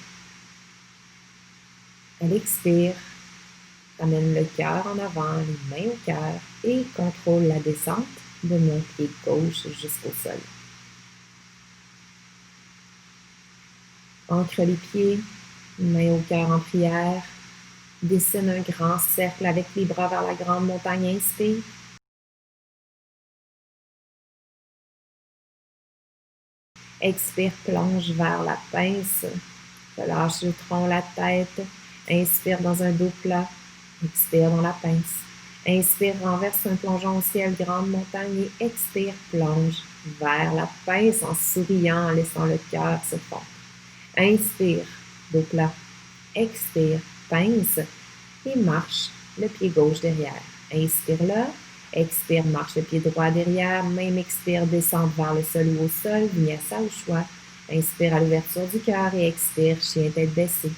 À l'expire, amène le cœur en avant, les mains au cœur et contrôle la descente de mon pied gauche jusqu'au sol. Ancre les pieds, mains au cœur en prière. Dessine un grand cercle avec les bras vers la grande montagne. Inspire. Expire, plonge vers la pince. Relâche le tronc, la tête. Inspire dans un dos plat. Expire dans la pince. Inspire, renverse un plongeon au ciel, grande montagne et expire, plonge vers la pince en souriant, en laissant le cœur se fondre. Inspire, dos plat. Expire, pince et marche le pied gauche derrière. Inspire là. Expire, marche le pied droit derrière. Même expire, descendre vers le sol ou au sol. Vinyasa au choix. Inspire à l'ouverture du cœur et expire, chien tête baissée.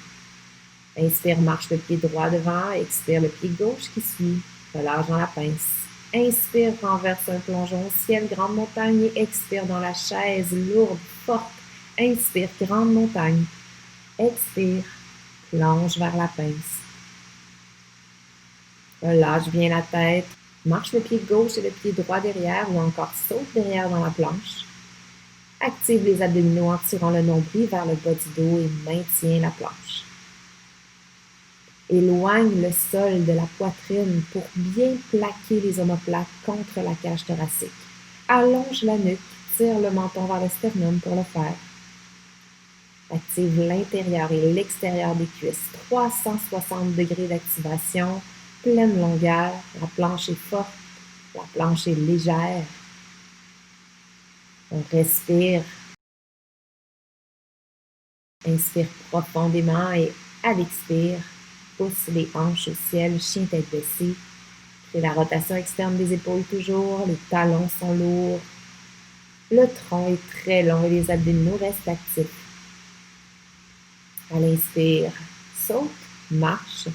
Inspire, marche le pied droit devant. Expire, le pied gauche qui suit. Relâche dans la pince. Inspire, renverse un plongeon au ciel, grande montagne et expire dans la chaise, lourde, forte. Inspire, grande montagne. Expire, plonge vers la pince. Relâche bien la tête. Marche le pied gauche et le pied droit derrière ou encore saute derrière dans la planche. Active les abdominaux en tirant le nombril vers le bas du dos et maintiens la planche. Éloigne le sol de la poitrine pour bien plaquer les omoplates contre la cage thoracique. Allonge la nuque, tire le menton vers le sternum pour le faire. Active l'intérieur et l'extérieur des cuisses. 360 degrés d'activation, pleine longueur. La planche est forte, la planche est légère. On respire. Inspire profondément et à l'expire, pousse les hanches au ciel, chien tête baissée. Crée la rotation externe des épaules toujours, les talons sont lourds. Le tronc est très long et les abdominaux restent actifs. À l'inspire, saute, marche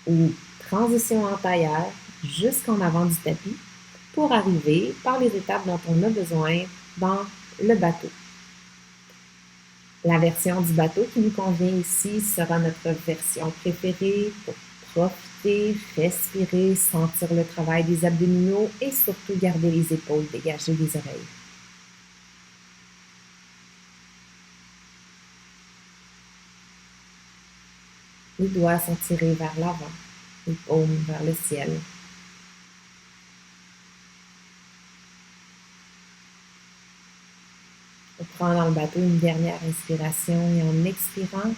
ou transition en tailleur jusqu'en avant du tapis pour arriver par les étapes dont on a besoin dans le bateau. La version du bateau qui nous convient ici sera notre version préférée pour profiter, respirer, sentir le travail des abdominaux et surtout garder les épaules dégagées des oreilles. Les doigts sont tirés vers l'avant, les paumes vers le ciel. On prend dans le bateau une dernière inspiration et en expirant,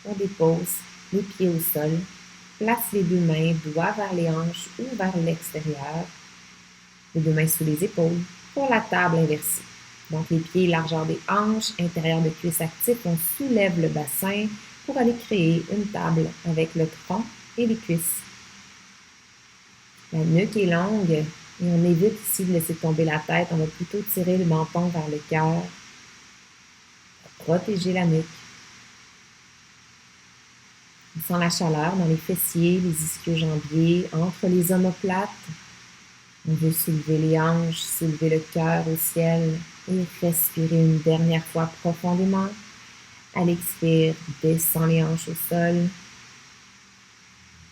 on dépose les pieds au sol, place les deux mains, doigts vers les hanches ou vers l'extérieur, les deux mains sous les épaules pour la table inversée. Donc les pieds largeur des hanches, intérieur de cuisse actif, on soulève le bassin pour aller créer une table avec le tronc et les cuisses. La nuque est longue et on évite ici de laisser tomber la tête, on va plutôt tirer le menton vers le cœur. Protéger la nuque. On sent la chaleur dans les fessiers, les ischio-jambiers, entre les omoplates. On veut soulever les hanches, soulever le cœur au ciel et respirer une dernière fois profondément. À l'expire, descend les hanches au sol.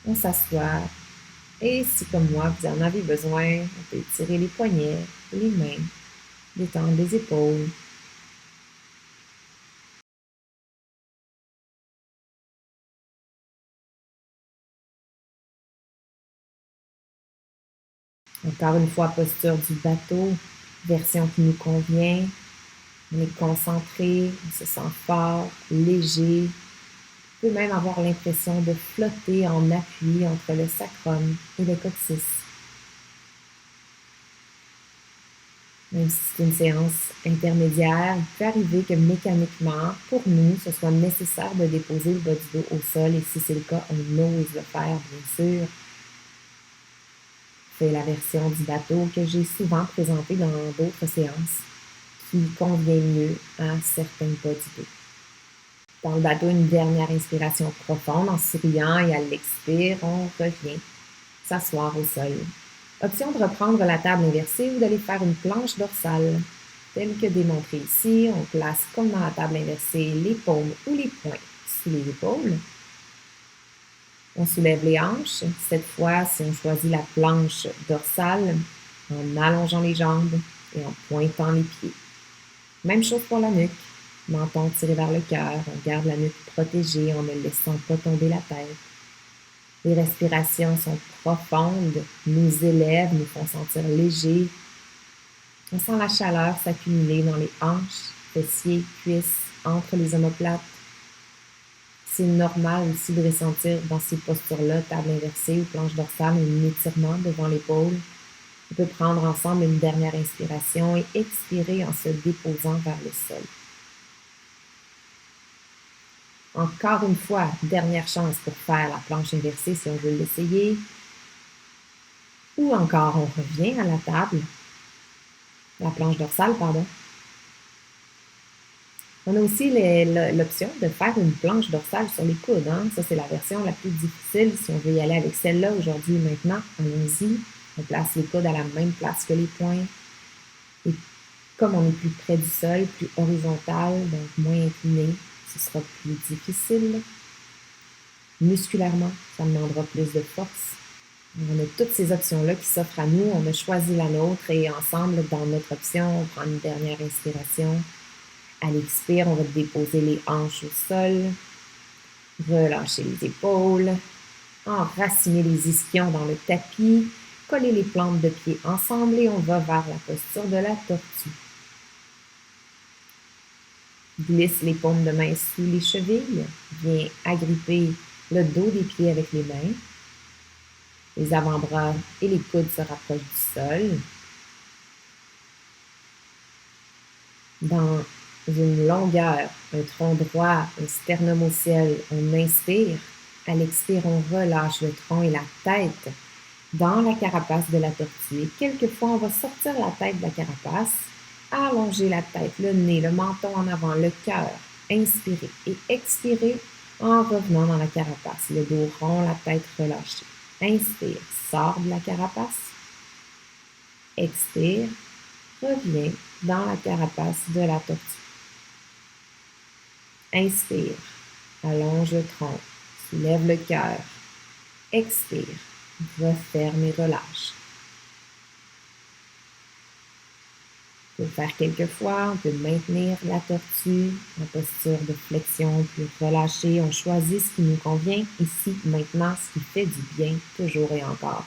On s'assoit. Et si, comme moi, vous en avez besoin, on peut étirer les poignets, les mains, détendre les épaules. Encore une fois, posture du bateau, version qui nous convient. On est concentré, on se sent fort, léger. On peut même avoir l'impression de flotter en appui entre le sacrum et le coccyx. Même si c'est une séance intermédiaire, il peut arriver que mécaniquement, pour nous, ce soit nécessaire de déposer le bas du dos au sol et si c'est le cas, on ose le faire, bien sûr. C'est la version du bateau que j'ai souvent présentée dans d'autres séances qui convient mieux à certains bas du dos. Dans le bateau, une dernière inspiration profonde en souriant et à l'expire, on revient s'asseoir au sol. Option de reprendre la table inversée ou d'aller faire une planche dorsale. Telle que démontrée ici, on place comme dans la table inversée les paumes ou les poings sous les épaules. On soulève les hanches. Cette fois, si on choisit la planche dorsale, en allongeant les jambes et en pointant les pieds. Même chose pour la nuque. Menton tiré vers le cœur. On garde la nuque protégée en ne laissant pas tomber la tête. Les respirations sont profondes, nous élèvent, nous font sentir légers. On sent la chaleur s'accumuler dans les hanches, fessiers, cuisses, entre les omoplates. C'est normal aussi de ressentir dans ces postures-là, table inversée ou planche dorsale, un étirement devant l'épaule. On peut prendre ensemble une dernière inspiration et expirer en se déposant vers le sol. Encore une fois, dernière chance pour faire la planche inversée si on veut l'essayer. Ou encore, on revient à la table, la planche dorsale, pardon. On a aussi l'option de faire une planche dorsale sur les coudes. Ça, c'est la version la plus difficile. Si on veut y aller avec celle-là aujourd'hui et maintenant, allons-y. On place les coudes à la même place que les poings. Et comme on est plus près du sol, plus horizontal, donc moins incliné, ce sera plus difficile. Musculairement, ça demandera plus de force. On a toutes ces options-là qui s'offrent à nous. On a choisi la nôtre et ensemble, dans notre option, on prend une dernière inspiration À l'expire, on va déposer les hanches au sol, relâcher les épaules, enraciner les ischions dans le tapis, coller les plantes de pied ensemble et on va vers la posture de la tortue. Glisse les paumes de main sous les chevilles, viens agripper le dos des pieds avec les mains. Les avant-bras et les coudes se rapprochent du sol. Dans une longueur, un tronc droit, un sternum au ciel, on inspire. À l'expire, on relâche le tronc et la tête dans la carapace de la tortue. Et quelquefois, on va sortir la tête de la carapace, allonger la tête, le nez, le menton en avant, le cœur. Inspirer et expirer en revenant dans la carapace. Le dos rond, la tête relâchée. Inspire, sors de la carapace. Expire, reviens dans la carapace de la tortue. Inspire, allonge le tronc, soulève le cœur. Expire, referme et relâche. On peut le faire quelques fois, on peut maintenir la tortue en posture de flexion, puis relâcher. On choisit ce qui nous convient ici, maintenant, ce qui fait du bien, toujours et encore.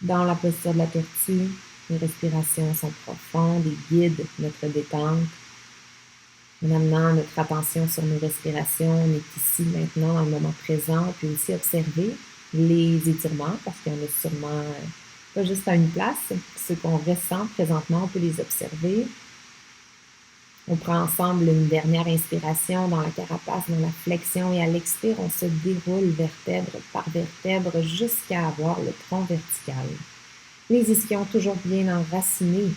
Dans la posture de la tortue, les respirations sont profondes et guident notre détente. En amenant notre attention sur nos respirations, on est ici maintenant dans le moment présent. On peut aussi observer les étirements parce qu'il y en a sûrement pas juste à une place. Ce qu'on ressent présentement, on peut les observer. On prend ensemble une dernière inspiration dans la carapace, dans la flexion et à l'expire, on se déroule vertèbre par vertèbre jusqu'à avoir le tronc vertical. Les ischions toujours bien enracinés.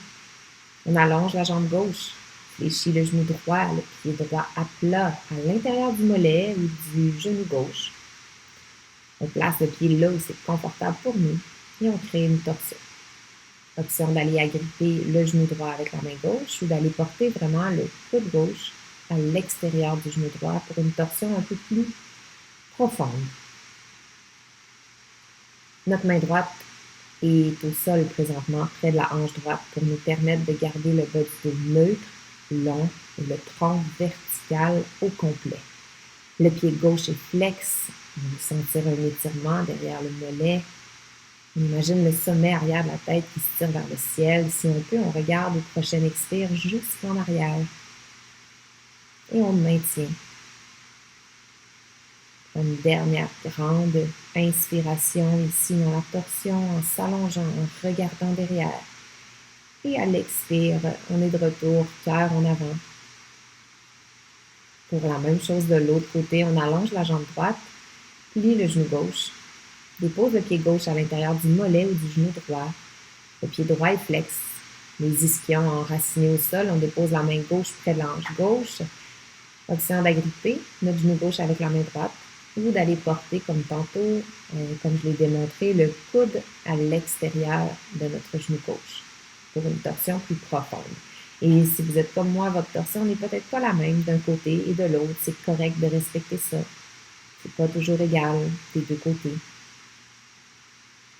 On allonge la jambe gauche, fléchit le genou droit, le pied droit à plat à l'intérieur du mollet ou du genou gauche. On place le pied là où c'est confortable pour nous et on crée une torsion. Option d'aller agripper le genou droit avec la main gauche ou d'aller porter vraiment le coude gauche à l'extérieur du genou droit pour une torsion un peu plus profonde. Notre main droite est au sol présentement près de la hanche droite pour nous permettre de garder le bas du dos neutre, long et le tronc vertical au complet. Le pied gauche est flex, on va sentir un étirement derrière le mollet. On imagine le sommet arrière de la tête qui se tire vers le ciel. Si on peut, on regarde au prochain expire jusqu'en arrière. Et on maintient. Une dernière grande inspiration ici dans la torsion en s'allongeant, en regardant derrière. Et à l'expire, on est de retour, cœur en avant. Pour la même chose de l'autre côté, on allonge la jambe droite, plie le genou gauche. Dépose le pied gauche à l'intérieur du mollet ou du genou droit. Le pied droit est flex. Les ischions enracinés au sol. On dépose la main gauche près de la hanche gauche. Option d'agripper notre genou gauche avec la main droite ou d'aller porter, comme tantôt, comme je l'ai démontré, le coude à l'extérieur de notre genou gauche pour une torsion plus profonde. Et si vous êtes comme moi, votre torsion n'est peut-être pas la même d'un côté et de l'autre. C'est correct de respecter ça. C'est pas toujours égal des deux côtés.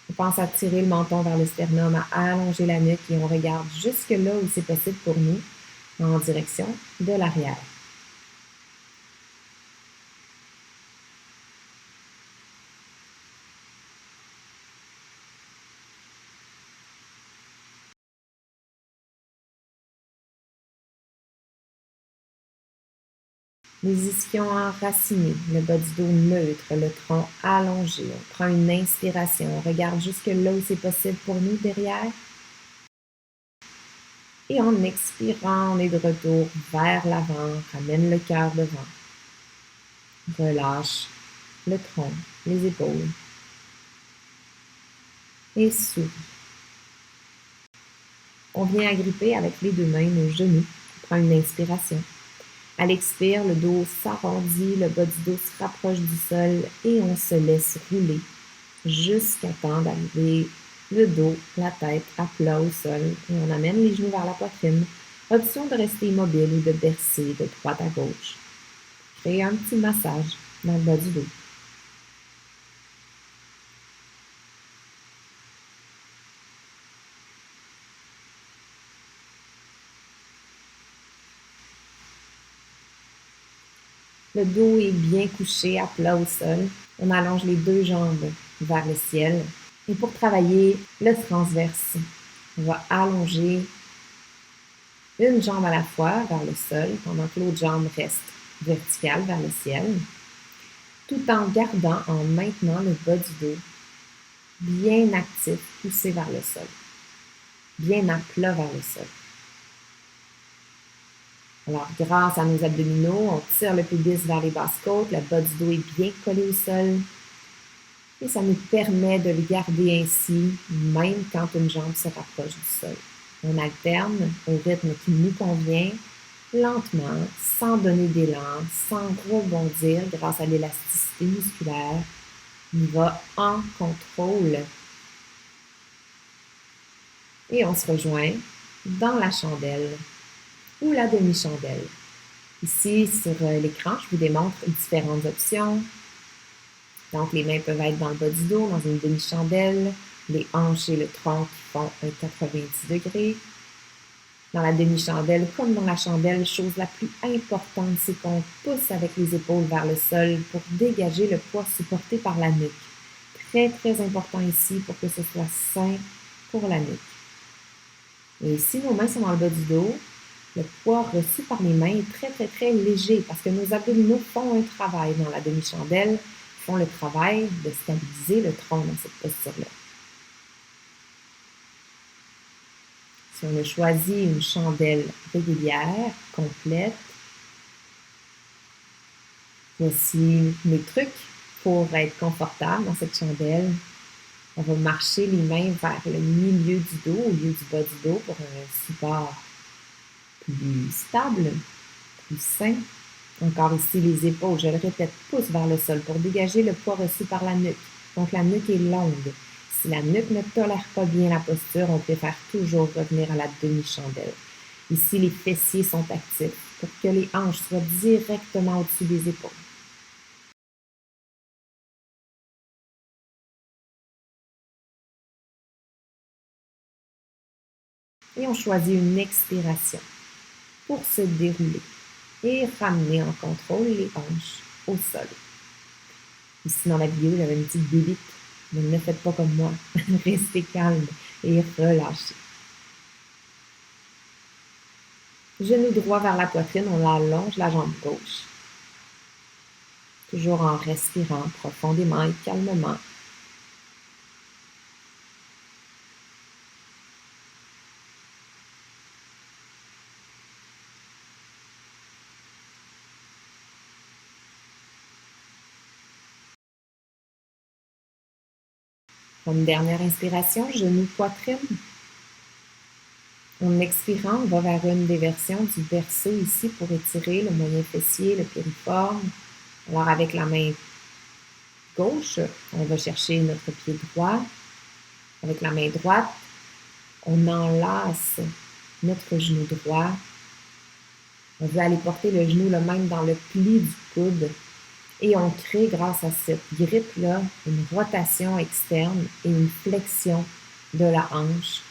On pense à tirer le menton vers le sternum, à allonger la nuque et on regarde jusque là où c'est possible pour nous, en direction de l'arrière. Les ischions enracinés, le bas du dos neutre, le tronc allongé. On prend une inspiration, on regarde jusque là où c'est possible pour nous derrière. Et en expirant, on est de retour vers l'avant, ramène le cœur devant. Relâche le tronc, les épaules. Et souris. On vient agripper avec les deux mains nos genoux. On prend une inspiration. À l'expire, le dos s'arrondit, le bas du dos se rapproche du sol et on se laisse rouler jusqu'à temps d'arriver le dos, la tête à plat au sol et on amène les genoux vers la poitrine. Option de rester immobile ou de bercer de droite à gauche. créer un petit massage dans le bas du dos. Le dos est bien couché à plat au sol. On allonge les deux jambes vers le ciel. Et pour travailler le transverse, on va allonger une jambe à la fois vers le sol pendant que l'autre jambe reste verticale vers le ciel, tout en gardant, en maintenant le bas du dos bien actif, poussé vers le sol, bien à plat vers le sol. Alors, grâce à nos abdominaux, on tire le pubis vers les basses côtes, le bas du dos est bien collé au sol et ça nous permet de le garder ainsi, même quand une jambe se rapproche du sol. On alterne au rythme qui nous convient, lentement, sans donner d'élan, sans rebondir grâce à l'élasticité musculaire. On y va en contrôle. Et on se rejoint dans la chandelle ou la demi-chandelle. Ici, sur l'écran, je vous démontre différentes options. Donc, les mains peuvent être dans le bas du dos, dans une demi-chandelle, les hanches et le tronc qui font un 90 degrés. Dans la demi-chandelle, comme dans la chandelle, chose la plus importante, c'est qu'on pousse avec les épaules vers le sol pour dégager le poids supporté par la nuque. Très, très important ici pour que ce soit sain pour la nuque. Et si nos mains sont dans le bas du dos, le poids reçu par les mains est très, très, très léger parce que nos abdominaux font un travail dans la demi-chandelle, font le travail de stabiliser le tronc dans cette posture-là. Si on a choisi une chandelle régulière, complète, voici mes trucs pour être confortable dans cette chandelle. On va marcher les mains vers le milieu du dos au lieu du bas du dos pour un support plus stable, plus sain. Encore ici, les épaules, je le répète, poussent vers le sol pour dégager le poids reçu par la nuque. Donc, la nuque est longue. Si la nuque ne tolère pas bien la posture, on préfère toujours revenir à la demi-chandelle. Ici, les fessiers sont actifs pour que les hanches soient directement au-dessus des épaules. Et on choisit une expiration pour se dérouler et ramener en contrôle les hanches au sol. Ici, dans la vidéo, j'avais une petite bébite. Mais ne faites pas comme moi. Restez calme et relâchez. Genou droit vers la poitrine, on allonge la jambe gauche. Toujours en respirant profondément et calmement. Une dernière inspiration, genou, poitrine. En expirant, on va vers une des versions du verso ici pour étirer le moyen fessier, le piriforme. Alors avec la main gauche, on va chercher notre pied droit. Avec la main droite, on enlace notre genou droit. On veut aller porter le genou le même dans le pli du coude. Et on crée, grâce à cette grippe-là, une rotation externe et une flexion de la hanche.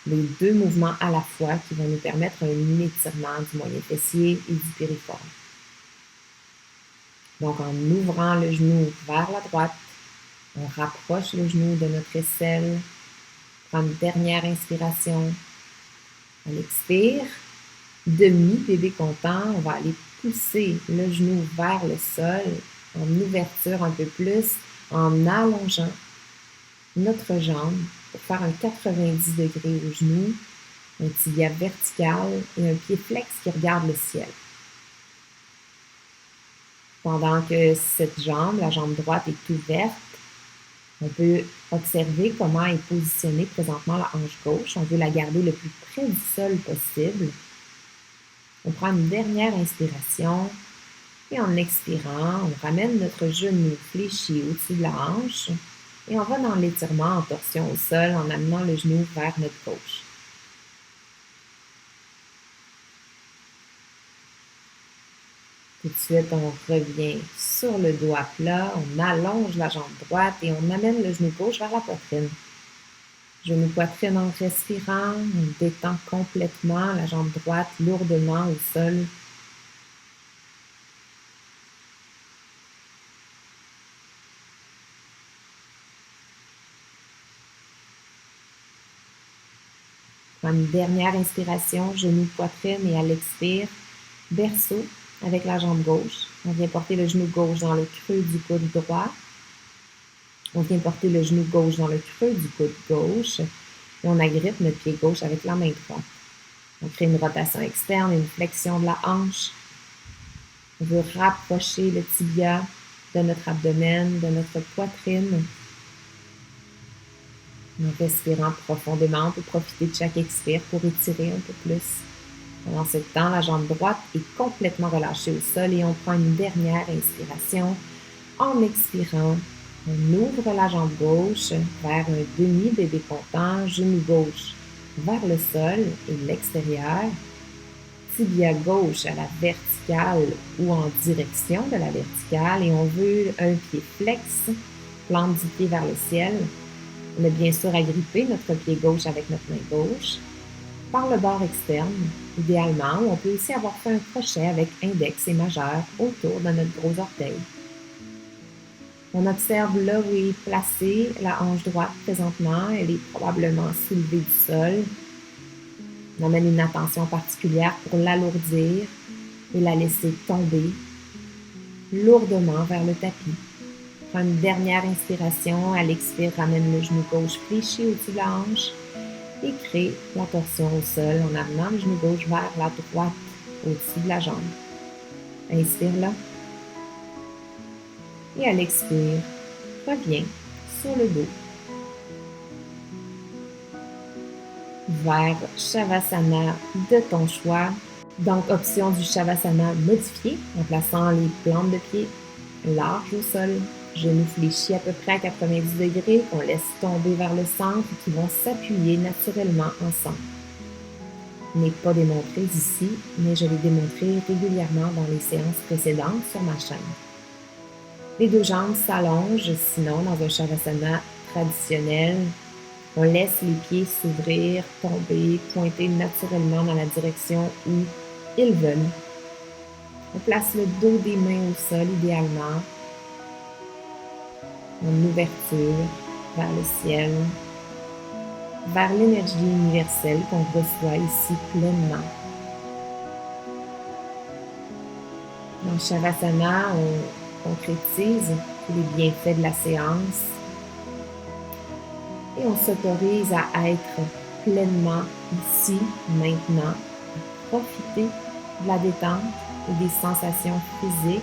Les deux mouvements à la fois qui vont nous permettre un étirement du moyen fessier et du piriforme. Donc, en ouvrant le genou vers la droite, on rapproche le genou de notre aisselle. Prends une dernière inspiration. On expire. Demi-bébé content. On va aller pousser le genou vers le sol en ouverture un peu plus, en allongeant notre jambe pour faire un 90 degrés au genou, un tibia vertical et un pied flex qui regarde le ciel. Pendant que cette jambe, la jambe droite, est ouverte, on peut observer comment est positionnée présentement la hanche gauche. On veut la garder le plus près du sol possible. On prend une dernière inspiration et en expirant, on ramène notre genou fléchi au-dessus de la hanche et on va dans l'étirement en torsion au sol en amenant le genou vers notre gauche. Tout de suite, on revient sur le dos à plat, on allonge la jambe droite et on amène le genou gauche vers la poitrine. Genou poitrine en respirant, on détend complètement la jambe droite lourdement au sol. Prends une dernière inspiration, genou poitrine et à l'expire, berceau avec la jambe gauche. On vient porter le genou gauche dans le creux du coude droit. On vient porter le genou gauche dans le creux du coude gauche et on agrippe notre pied gauche avec la main droite. On crée une rotation externe et une flexion de la hanche. On veut rapprocher le tibia de notre abdomen, de notre poitrine. En respirant profondément, on peut profiter de chaque expire pour étirer un peu plus. Pendant ce temps, la jambe droite est complètement relâchée au sol et on prend une dernière inspiration. En expirant, on ouvre la jambe gauche vers un demi-bébé content, genou gauche vers le sol et l'extérieur, tibia gauche à la verticale ou en direction de la verticale et on veut un pied flex, plante du pied vers le ciel. On a bien sûr agrippé notre pied gauche avec notre main gauche par le bord externe, idéalement, ou on peut aussi avoir fait un crochet avec index et majeur autour de notre gros orteil. On observe là où est placée la hanche droite présentement. Elle est probablement soulevée du sol. On amène une attention particulière pour l'alourdir et la laisser tomber lourdement vers le tapis. Prends une dernière inspiration. À l'expire, ramène le genou gauche fléchi au-dessus de la hanche et crée la torsion au sol en amenant le genou gauche vers la droite au-dessus de la jambe. Inspire là. Et à l'expire, reviens sur le dos vers Shavasana de ton choix. Donc, option du Shavasana modifié en plaçant les plantes de pied larges au sol, genoux fléchis à peu près à 90 degrés qu'on laisse tomber vers le centre et qui vont s'appuyer naturellement ensemble. N'est pas démontré ici, mais je l'ai démontré régulièrement dans les séances précédentes sur ma chaîne. Les deux jambes s'allongent, sinon dans un Shavasana traditionnel, on laisse les pieds s'ouvrir, tomber, pointer naturellement dans la direction où ils veulent. On place le dos des mains au sol idéalement, en ouverture vers le ciel, vers l'énergie universelle qu'on reçoit ici pleinement. Dans Shavasana, on concrétise tous les bienfaits de la séance et on s'autorise à être pleinement ici, maintenant, à profiter de la détente et des sensations physiques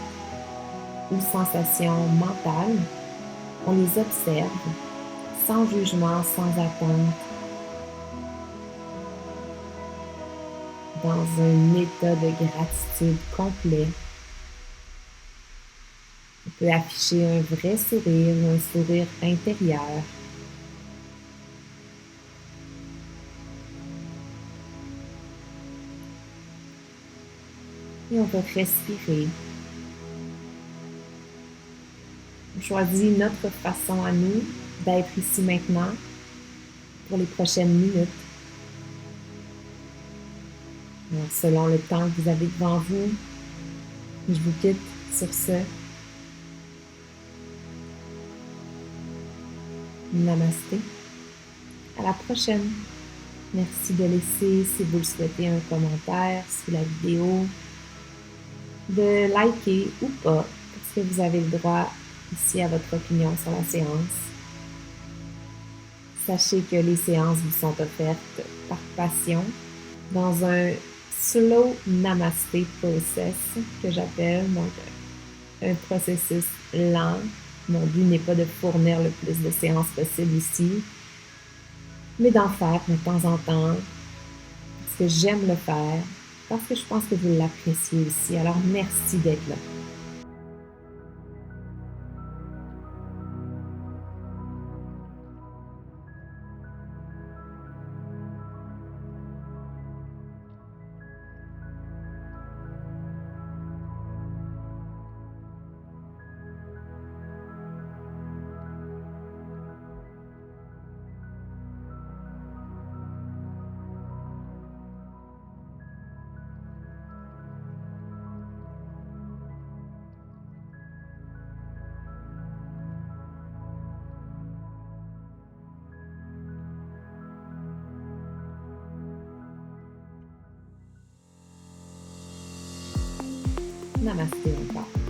ou sensations mentales. On les observe sans jugement, sans attente, dans un état de gratitude complet. On peut afficher un vrai sourire ou un sourire intérieur. Et on va respirer. On choisit notre façon à nous d'être ici maintenant pour les prochaines minutes. Alors, selon le temps que vous avez devant vous, je vous quitte sur ce. Namasté. À la prochaine. Merci de laisser, si vous le souhaitez, un commentaire sous la vidéo, de liker ou pas, parce que vous avez le droit ici à votre opinion sur la séance. Sachez que les séances vous sont offertes par passion dans un slow namasté process que j'appelle, donc un processus lent. Mon but n'est pas de fournir le plus de séances possible ici, mais d'en faire de temps en temps, parce que j'aime le faire, parce que je pense que vous l'appréciez aussi. Alors, merci d'être là. Namasté encore.